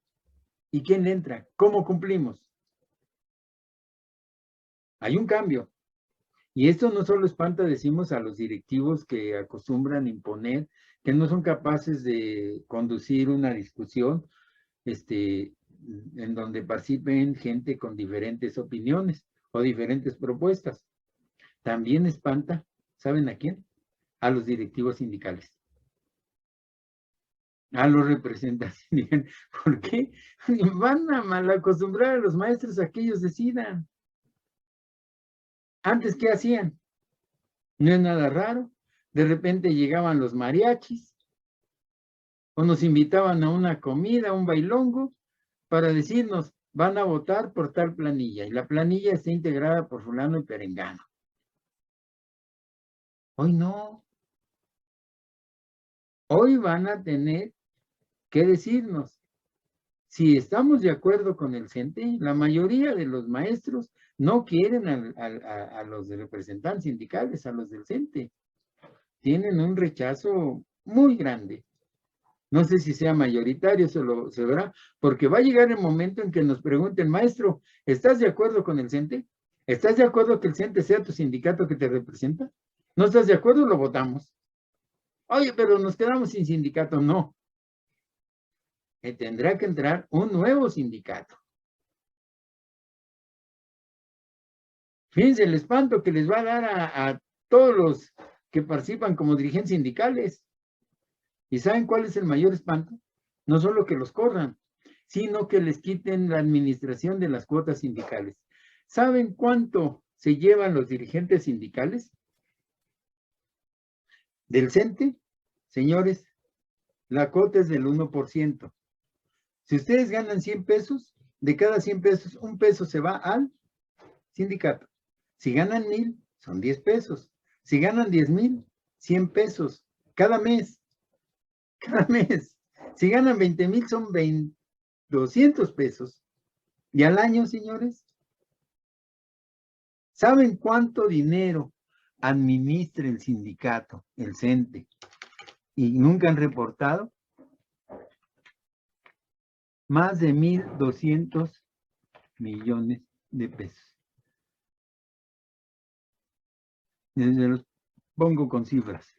¿Y quién entra? ¿Cómo cumplimos? Hay un cambio. Y esto no solo espanta, decimos, a los directivos que acostumbran imponer, que no son capaces de conducir una discusión, en donde participen gente con diferentes opiniones o diferentes propuestas. También espanta, ¿saben a quién? A los directivos sindicales, a los representantes. ¿Por qué? Van a mal acostumbrar a los maestros a que ellos decidan. Antes, ¿qué hacían? No es nada raro. De repente llegaban los mariachis o nos invitaban a una comida, a un bailongo, para decirnos, van a votar por tal planilla, y la planilla está integrada por fulano y perengano. Hoy no. Hoy van a tener que decirnos si estamos de acuerdo con el CENTE. La mayoría de los maestros no quieren a los representantes sindicales, a los del CENTE. Tienen un rechazo muy grande. No sé si sea mayoritario, se verá, porque va a llegar el momento en que nos pregunten, maestro, ¿estás de acuerdo con el CENTE? ¿Estás de acuerdo que el CENTE sea tu sindicato que te representa? ¿No estás de acuerdo? Lo votamos. Oye, pero nos quedamos sin sindicato. No. Tendrá que entrar un nuevo sindicato. Fíjense el espanto que les va a dar a todos los que participan como dirigentes sindicales. ¿Y saben cuál es el mayor espanto? No solo que los corran, sino que les quiten la administración de las cuotas sindicales. ¿Saben cuánto se llevan los dirigentes sindicales del CENTE? Señores, la cuota es del 1%. Si ustedes ganan 100 pesos, de cada 100 pesos, un peso se va al sindicato. Si ganan 1,000, son 10 pesos. Si ganan 10,000, 100 pesos cada mes. Cada mes. Si ganan 20,000, son 200 pesos. ¿Y al año, señores? ¿Saben cuánto dinero administra el sindicato, el CENTE? ¿Y nunca han reportado? Más de 1,200 millones de pesos. Les los pongo con cifras.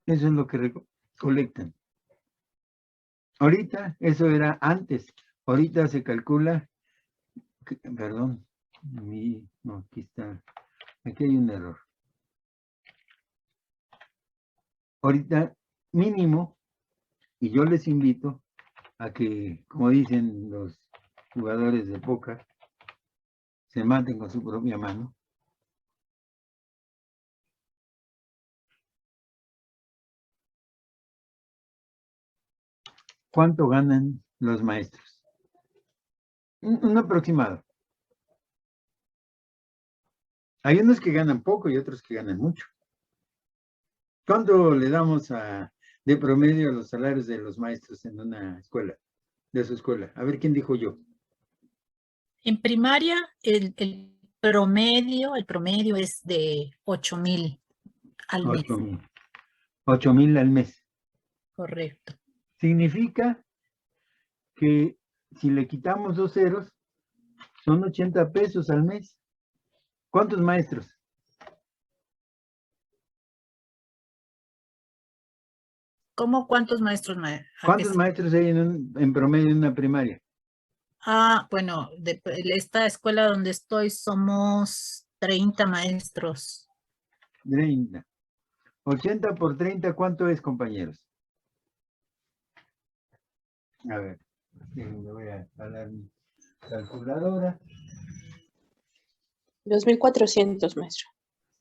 Eso es lo que recolectan. Ahorita, eso era antes. Ahorita se calcula, perdón, no, aquí está, aquí hay un error. Ahorita mínimo, y yo les invito a que, como dicen los jugadores de póker, se maten con su propia mano. ¿Cuánto ganan los maestros? Un aproximado. Hay unos que ganan poco y otros que ganan mucho. ¿Cuánto le damos de promedio a los salarios de los maestros en una escuela, de su escuela? A ver, ¿quién dijo yo? En primaria, el promedio es de 8,000 al mes. 8,000. 8,000 al mes. Correcto. Significa que si le quitamos 2 ceros, son 80 pesos al mes. ¿Cuántos maestros? ¿Cómo cuántos maestros? ¿Cuántos maestros hay en promedio en una primaria? Bueno, de esta escuela donde estoy somos 30 maestros. 30. 80 por 30, ¿cuánto es, compañeros? A ver, me voy a jalar mi calculadora. 2,400, maestro.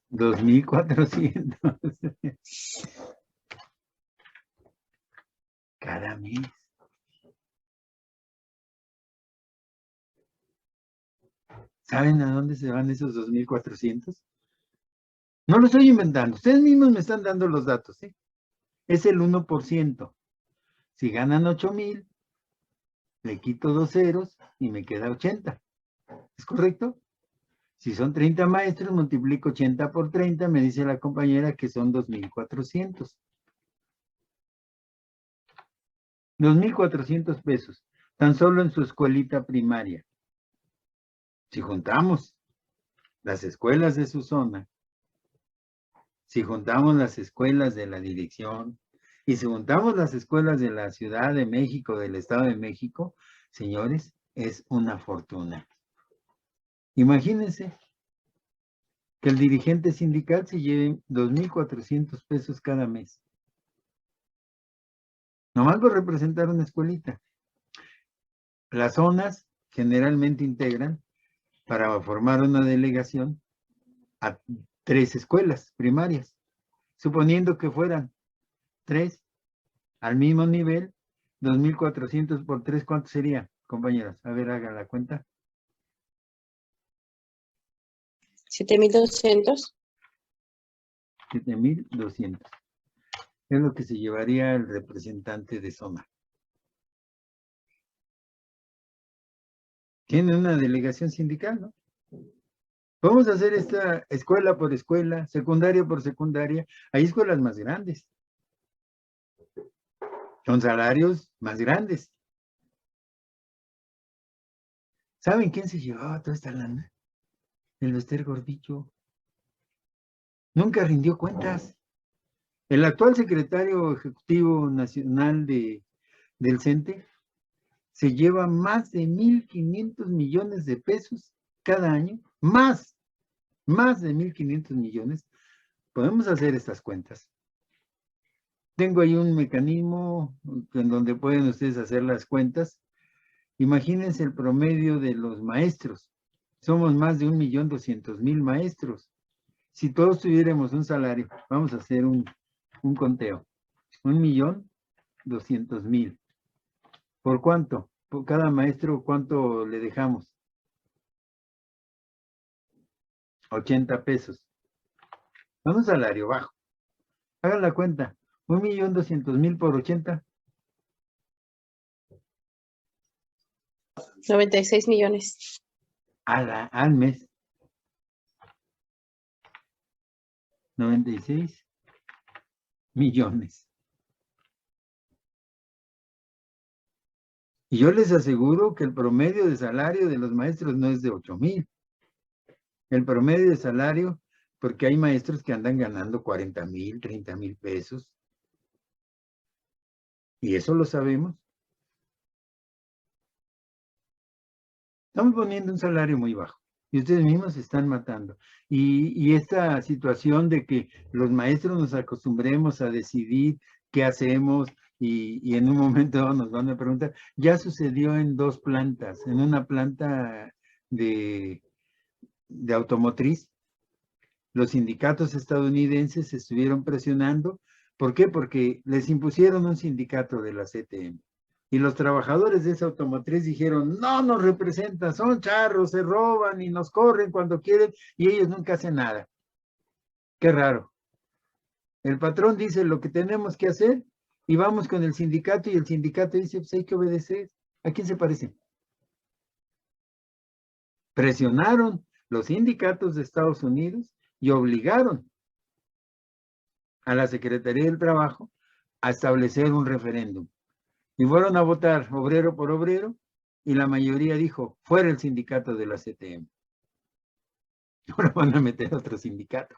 2,400. Cada mes. ¿Saben a dónde se van esos 2,400? No lo estoy inventando. Ustedes mismos me están dando los datos, ¿sí? Es el 1%. Si ganan 8,000, le quito 2 ceros y me queda 80. ¿Es correcto? Si son 30 maestros, multiplico 80 por 30, me dice la compañera que son 2,400. 2,400 pesos, tan solo en su escuelita primaria. Si juntamos las escuelas de su zona, si juntamos las escuelas de la dirección, y si juntamos las escuelas de la Ciudad de México, del Estado de México, señores, es una fortuna. Imagínense que el dirigente sindical se lleve 2,400 pesos cada mes. Nomás por representar una escuelita. Las zonas generalmente integran, para formar una delegación, a 3 escuelas primarias, suponiendo que fueran 3 al mismo nivel. 2,400 por 3, ¿cuánto sería, compañeras? A ver, hagan la cuenta. 7,200. 7,200. Es lo que se llevaría el representante de zona. Tiene una delegación sindical, ¿no? Vamos a hacer esta escuela por escuela, secundaria por secundaria. Hay escuelas más grandes, con salarios más grandes. ¿Saben quién se llevaba toda esta lana? El Bester Gordillo. Nunca rindió cuentas. El actual secretario ejecutivo nacional del CENTE se lleva más de 1,500 millones de pesos cada año. Más de 1,500 millones. Podemos hacer estas cuentas. Tengo ahí un mecanismo en donde pueden ustedes hacer las cuentas. Imagínense el promedio de los maestros. Somos más de 1,200,000 maestros. Si todos tuviéramos un salario, vamos a hacer un conteo. 1,200,000. ¿Por cuánto? Por cada maestro, ¿cuánto le dejamos? 80 pesos. Con un salario bajo. Hagan la cuenta. 1,200,000 por 80. 96 millones. Al mes. 96 millones. Y yo les aseguro que el promedio de salario de los maestros no es de 8,000. El promedio de salario, porque hay maestros que andan ganando 40,000, 30,000 pesos. Y eso lo sabemos. Estamos poniendo un salario muy bajo. Y ustedes mismos se están matando. Y esta situación de que los maestros nos acostumbremos a decidir qué hacemos y en un momento nos van a preguntar, ya sucedió en 2 plantas. En una planta de automotriz, los sindicatos estadounidenses estuvieron presionando. ¿Por qué? Porque les impusieron un sindicato de la CTM. Y los trabajadores de esa automotriz dijeron, no nos representan, son charros, se roban y nos corren cuando quieren y ellos nunca hacen nada. Qué raro. El patrón dice lo que tenemos que hacer y vamos con el sindicato y el sindicato dice, pues hay que obedecer. ¿A quién se parece? Presionaron los sindicatos de Estados Unidos y obligaron a la Secretaría del Trabajo a establecer un referéndum. Y fueron a votar obrero por obrero y la mayoría dijo, fuera el sindicato de la CTM. Ahora van a meter otro sindicato.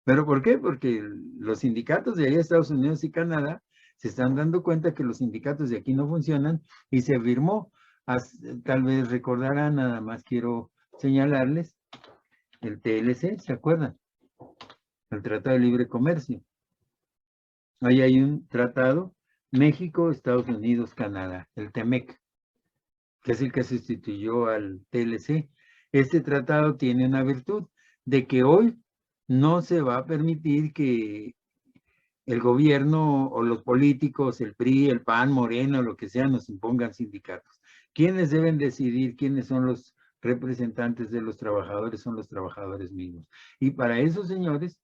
¿Pero por qué? Porque los sindicatos de allá de Estados Unidos y Canadá se están dando cuenta que los sindicatos de aquí no funcionan y se firmó, tal vez recordarán, nada más quiero señalarles, el TLC, ¿se acuerdan? El Tratado de Libre Comercio. Ahí hay un tratado, México, Estados Unidos, Canadá, el TEMEC, que es el que sustituyó al TLC. Este tratado tiene una virtud de que hoy no se va a permitir que el gobierno o los políticos, el PRI, el PAN, Morena, lo que sea, nos impongan sindicatos. ¿Quiénes deben decidir quiénes son los representantes de los trabajadores? Son los trabajadores mismos. Y para eso, señores,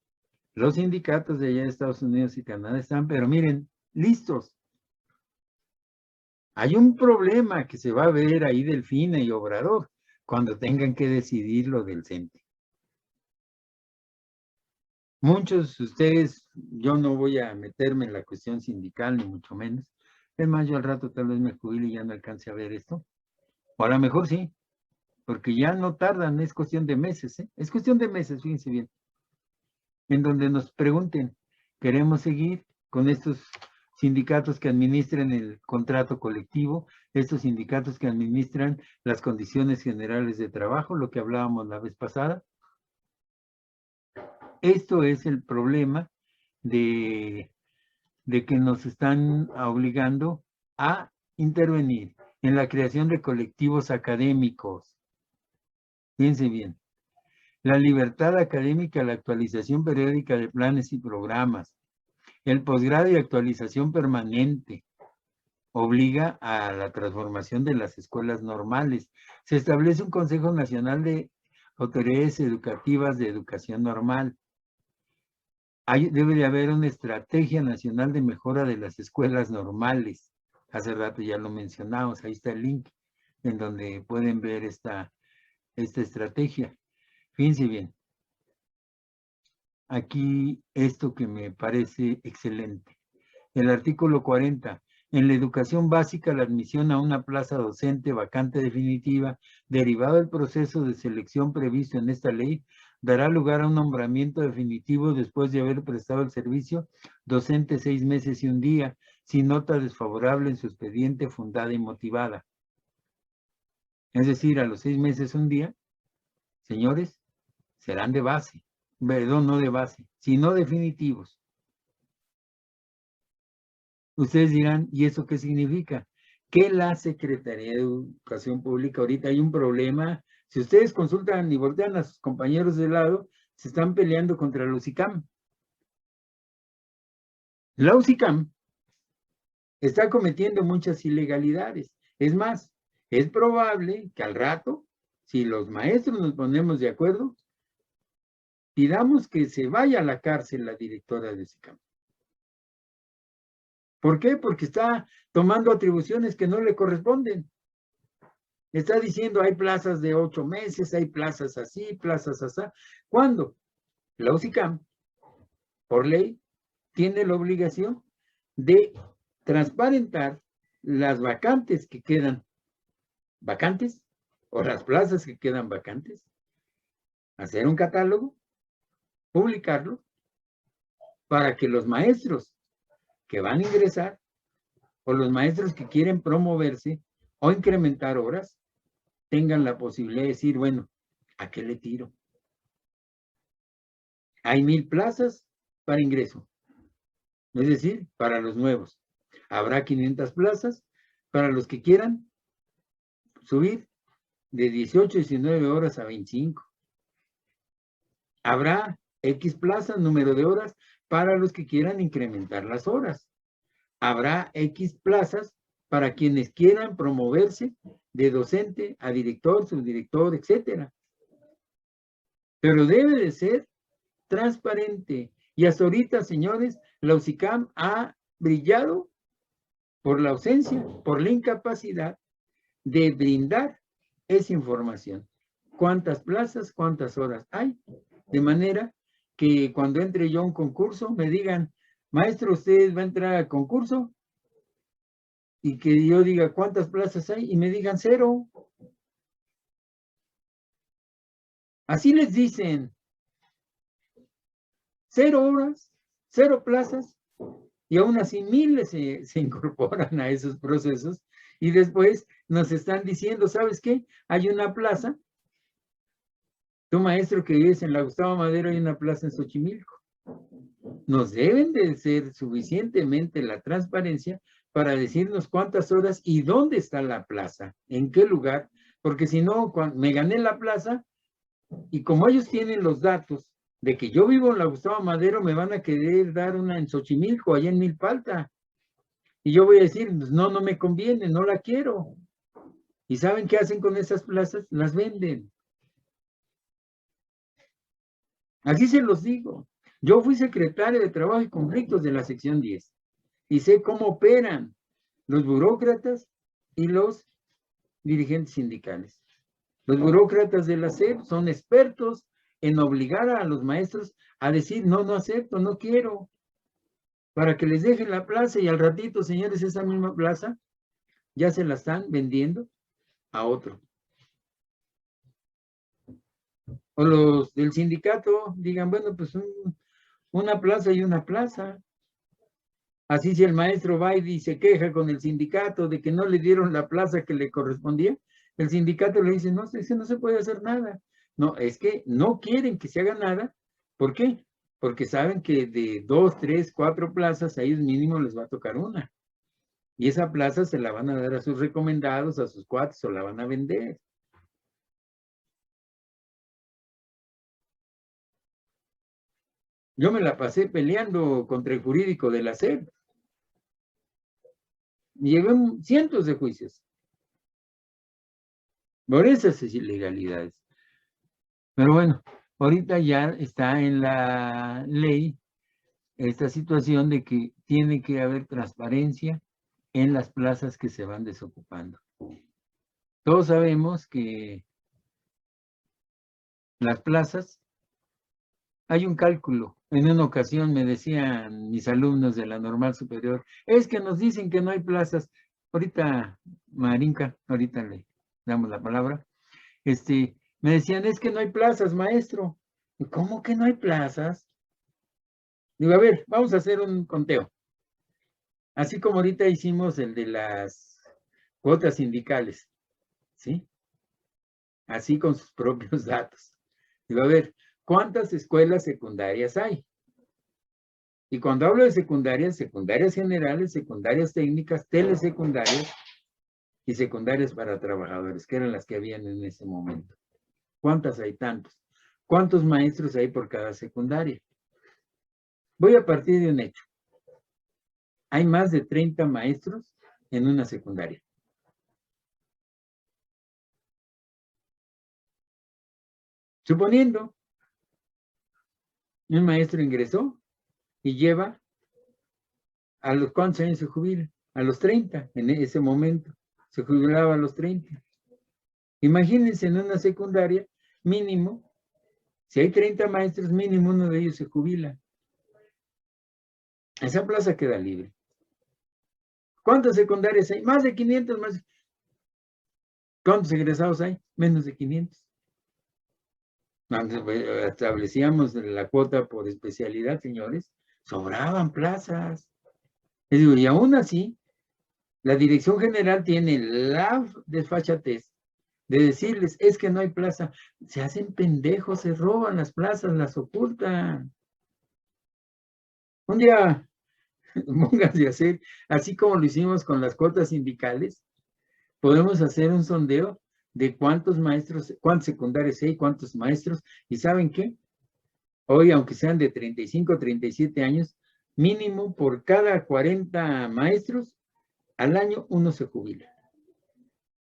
los sindicatos de allá de Estados Unidos y Canadá están, pero miren, listos. Hay un problema que se va a ver ahí Delfina y Obrador cuando tengan que decidir lo del CENTE. Muchos de ustedes, yo no voy a meterme en la cuestión sindical, ni mucho menos. Es más, yo al rato tal vez me jubile y ya no alcance a ver esto. O a lo mejor sí, porque ya no tardan, es cuestión de meses, ¿eh? Es cuestión de meses, fíjense bien. En donde nos pregunten, ¿queremos seguir con estos sindicatos que administran el contrato colectivo, estos sindicatos que administran las condiciones generales de trabajo, lo que hablábamos la vez pasada? Esto es el problema de que nos están obligando a intervenir en la creación de colectivos académicos. Fíjense bien, la libertad académica, la actualización periódica de planes y programas, el posgrado y actualización permanente, obliga a la transformación de las escuelas normales. Se establece un Consejo Nacional de Autoridades Educativas de Educación Normal. Debe de haber una estrategia nacional de mejora de las escuelas normales. Hace rato ya lo mencionamos, ahí está el link en donde pueden ver esta estrategia. Fíjense bien. Aquí esto que me parece excelente. El artículo 40. En la educación básica, la admisión a una plaza docente vacante definitiva, derivado del proceso de selección previsto en esta ley, dará lugar a un nombramiento definitivo después de haber prestado el servicio docente 6 meses y un día, sin nota desfavorable en su expediente fundada y motivada. Es decir, a los 6 meses un día, señores, serán de base. Perdón, no de base, sino definitivos. Ustedes dirán, ¿y eso qué significa? Que la Secretaría de Educación Pública, ahorita hay un problema. Si ustedes consultan y voltean a sus compañeros de lado, se están peleando contra la UCICAM. La UCICAM está cometiendo muchas ilegalidades. Es más, es probable que al rato, si los maestros nos ponemos de acuerdo, pidamos que se vaya a la cárcel la directora de UCICAM. ¿Por qué? Porque está tomando atribuciones que no le corresponden. Está diciendo, hay plazas de 8 meses, hay plazas así, plazas así. ¿Cuándo? La UCICAM, por ley, tiene la obligación de transparentar las vacantes que quedan vacantes o las plazas que quedan vacantes, hacer un catálogo, publicarlo, para que los maestros que van a ingresar o los maestros que quieren promoverse o incrementar horas tengan la posibilidad de decir, bueno, ¿a qué le tiro? Hay 1000 plazas para ingreso, es decir, para los nuevos. Habrá 500 plazas para los que quieran subir de 18, 19 horas a 25. Habrá X plazas, número de horas, para los que quieran incrementar las horas. habrá X plazas para quienes quieran promoverse de docente a director, subdirector, etcétera. Pero debe de ser transparente. Y hasta ahorita, señores, la UCICAM ha brillado por la ausencia, por la incapacidad de brindar esa información. ¿Cuántas plazas, cuántas horas hay? De manera que cuando entre yo a un concurso me digan, maestro, ¿usted va a entrar al concurso? Y que yo diga, ¿cuántas plazas hay? Y me digan 0. Así les dicen. 0 horas, 0 plazas, y aún así miles se incorporan a esos procesos, y después nos están diciendo, ¿sabes qué? Hay una plaza, tu maestro que vives en la Gustavo Madero, hay una plaza en Xochimilco. Nos deben de ser suficientemente la transparencia para decirnos cuántas horas y dónde está la plaza, en qué lugar, porque si no, me gané la plaza, y como ellos tienen los datos de que yo vivo en la Gustavo Madero, me van a querer dar una en Xochimilco, allá en Milpalta. Y yo voy a decir, pues no, no me conviene, no la quiero. ¿Y saben qué hacen con esas plazas? Las venden. Así se los digo. Yo fui secretario de Trabajo y Conflictos de la sección 10 y sé cómo operan los burócratas y los dirigentes sindicales. Los burócratas de la SEP son expertos en obligar a los maestros a decir, no, no acepto, no quiero, para que les dejen la plaza y al ratito, señores, esa misma plaza ya se la están vendiendo a otro. O los del sindicato digan, bueno, pues una plaza y una plaza. Así si el maestro va y se queja con el sindicato de que no le dieron la plaza que le correspondía, el sindicato le dice, no, es que no se puede hacer nada. No, es que no quieren que se haga nada. ¿Por qué? Porque saben que de 2, 3, 4 plazas, a ellos mínimo les va a tocar una. Y esa plaza se la van a dar a sus recomendados, a sus cuates, o la van a vender. Yo me la pasé peleando contra el jurídico de la SEP. Llevé cientos de juicios por esas ilegalidades. Pero bueno, ahorita ya está en la ley esta situación de que tiene que haber transparencia en las plazas que se van desocupando. Todos sabemos que las plazas, hay un cálculo. En una ocasión me decían mis alumnos de la normal superior, es que nos dicen que no hay plazas. Ahorita, Marinka, ahorita le damos la palabra. Me decían, es que no hay plazas, maestro. ¿Cómo que no hay plazas? Digo, a ver, vamos a hacer un conteo. Así como ahorita hicimos el de las cuotas sindicales, ¿sí? Así con sus propios datos. Digo, a ver, ¿cuántas escuelas secundarias hay? Y cuando hablo de secundarias, secundarias generales, secundarias técnicas, telesecundarias y secundarias para trabajadores, que eran las que habían en ese momento. ¿Cuántas hay? Tantos. ¿Cuántos maestros hay por cada secundaria? Voy a partir de un hecho. Hay más de 30 maestros en una secundaria. Suponiendo, un maestro ingresó y lleva, ¿a los cuántos años se jubila? A los 30, en ese momento. Se jubilaba a los 30. Imagínense en una secundaria, mínimo, si hay 30 maestros, mínimo uno de ellos se jubila. Esa plaza queda libre. ¿Cuántas secundarias hay? Más de 500 más. ¿Cuántos egresados hay? Menos de 500. Antes establecíamos la cuota por especialidad, señores. Sobraban plazas. Y aún así, la Dirección General tiene la desfachatez de decirles, es que no hay plaza. Se hacen pendejos, se roban las plazas, las ocultan. Un día, pónganse a hacer, así como lo hicimos con las cuotas sindicales, podemos hacer un sondeo de cuántos maestros, cuántos secundarios hay, cuántos maestros, y ¿saben qué? Hoy, aunque sean de 35, 37 años, Mínimo por cada 40 maestros, al año uno se jubila.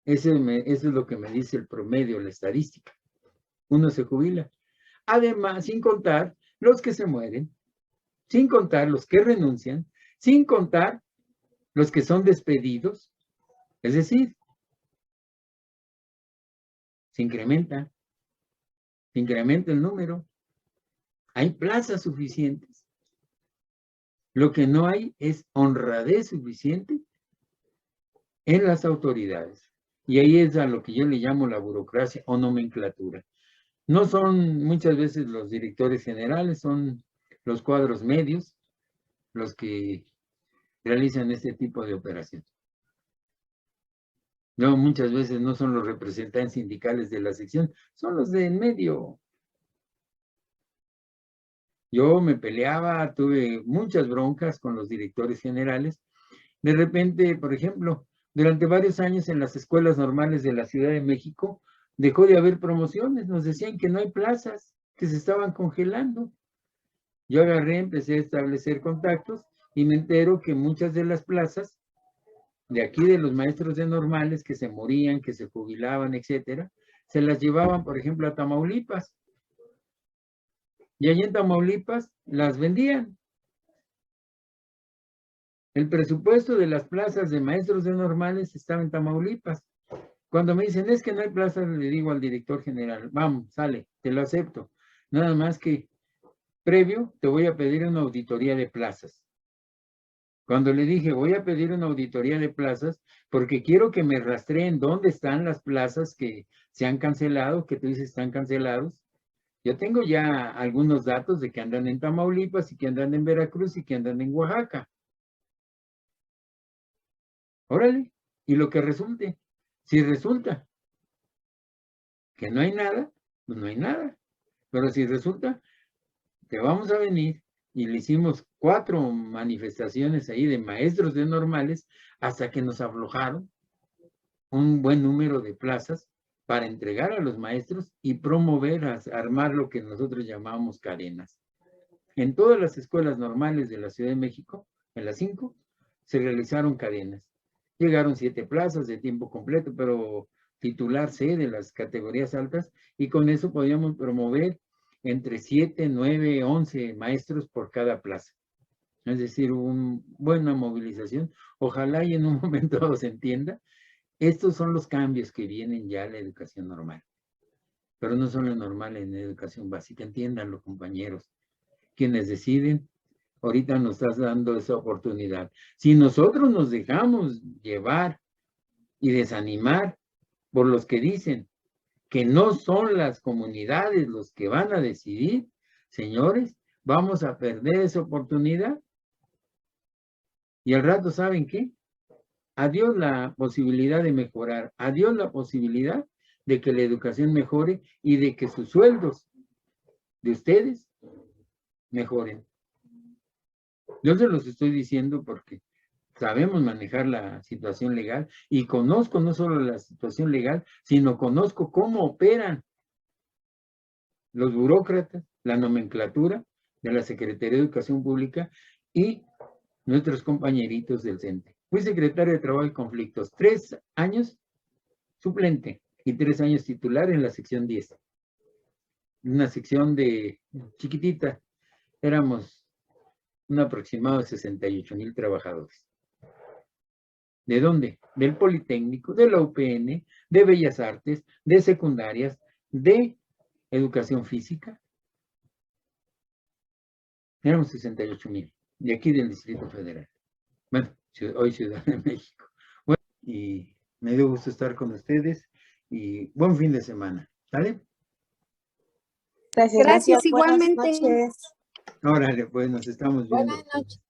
Eso es lo que me dice el promedio, la estadística. Uno se jubila. Además, sin contar los que se mueren, sin contar los que renuncian, sin contar los que son despedidos. Es decir, se incrementa el número. Hay plazas suficientes. Lo que no hay es honradez suficiente en las autoridades. Y ahí es a lo que yo le llamo la burocracia o nomenclatura. No son muchas veces los directores generales, son los cuadros medios los que realizan este tipo de operación. No, muchas veces no son los representantes sindicales de la sección, son los del medio. Yo me peleaba, tuve muchas broncas con los directores generales. De repente, por ejemplo, durante varios años en las escuelas normales de la Ciudad de México, dejó de haber promociones. Nos decían que no hay plazas, que se estaban congelando. Yo agarré, empecé a establecer contactos y me entero que muchas de las plazas de aquí, de los maestros de normales que se morían, que se jubilaban, etcétera, se las llevaban, por ejemplo, a Tamaulipas. Y allí en Tamaulipas las vendían. El presupuesto de las plazas de maestros de normales estaba en Tamaulipas. Cuando me dicen, es que no hay plazas, le digo al director general, vamos, sale, te lo acepto. Nada más que previo te voy a pedir una auditoría de plazas. Cuando le dije, voy a pedir una auditoría de plazas, porque quiero que me rastreen dónde están las plazas que se han cancelado, que tú dices están cancelados. Yo tengo ya algunos datos de que andan en Tamaulipas y que andan en Veracruz y que andan en Oaxaca. Órale, y lo que resulte. Si resulta que no hay nada, pues no hay nada. Pero si resulta que vamos a venir y le hicimos 4 manifestaciones ahí de maestros de normales hasta que nos aflojaron un buen número de plazas para entregar a los maestros y promover, armar lo que nosotros llamamos cadenas. En todas las escuelas normales de la Ciudad de México, en las 5, se realizaron cadenas. Llegaron 7 plazas de tiempo completo, pero titular C de las categorías altas, y con eso podíamos promover entre 7, 9, 11 maestros por cada plaza. Es decir, una buena movilización. Ojalá y en un momento dado se entienda. Estos son los cambios que vienen ya en la educación normal. Pero no son lo normal en la educación básica. Entiéndanlo, compañeros. Quienes deciden, ahorita nos estás dando esa oportunidad. Si nosotros nos dejamos llevar y desanimar por los que dicen que no son las comunidades los que van a decidir, señores, vamos a perder esa oportunidad. Y al rato, ¿saben qué? Adiós la posibilidad de mejorar, adiós la posibilidad de que la educación mejore y de que sus sueldos de ustedes mejoren. Yo se los estoy diciendo porque sabemos manejar la situación legal y conozco no solo la situación legal, sino conozco cómo operan los burócratas, la nomenclatura de la Secretaría de Educación Pública y nuestros compañeritos del CENTE. Fui secretario de Trabajo y Conflictos, 3 años suplente y 3 años titular en la sección 10. Una sección de chiquitita, éramos un aproximado de 68,000 trabajadores. ¿De dónde? Del Politécnico, de la UPN, de Bellas Artes, de secundarias, de Educación Física. Éramos 68,000, de aquí del Distrito Federal. Bueno, hoy Ciudad de México. Bueno, y me dio gusto estar con ustedes y buen fin de semana. ¿Sale? Gracias. Gracias, igualmente. Buenas noches. Órale, pues nos estamos viendo. Buenas noches.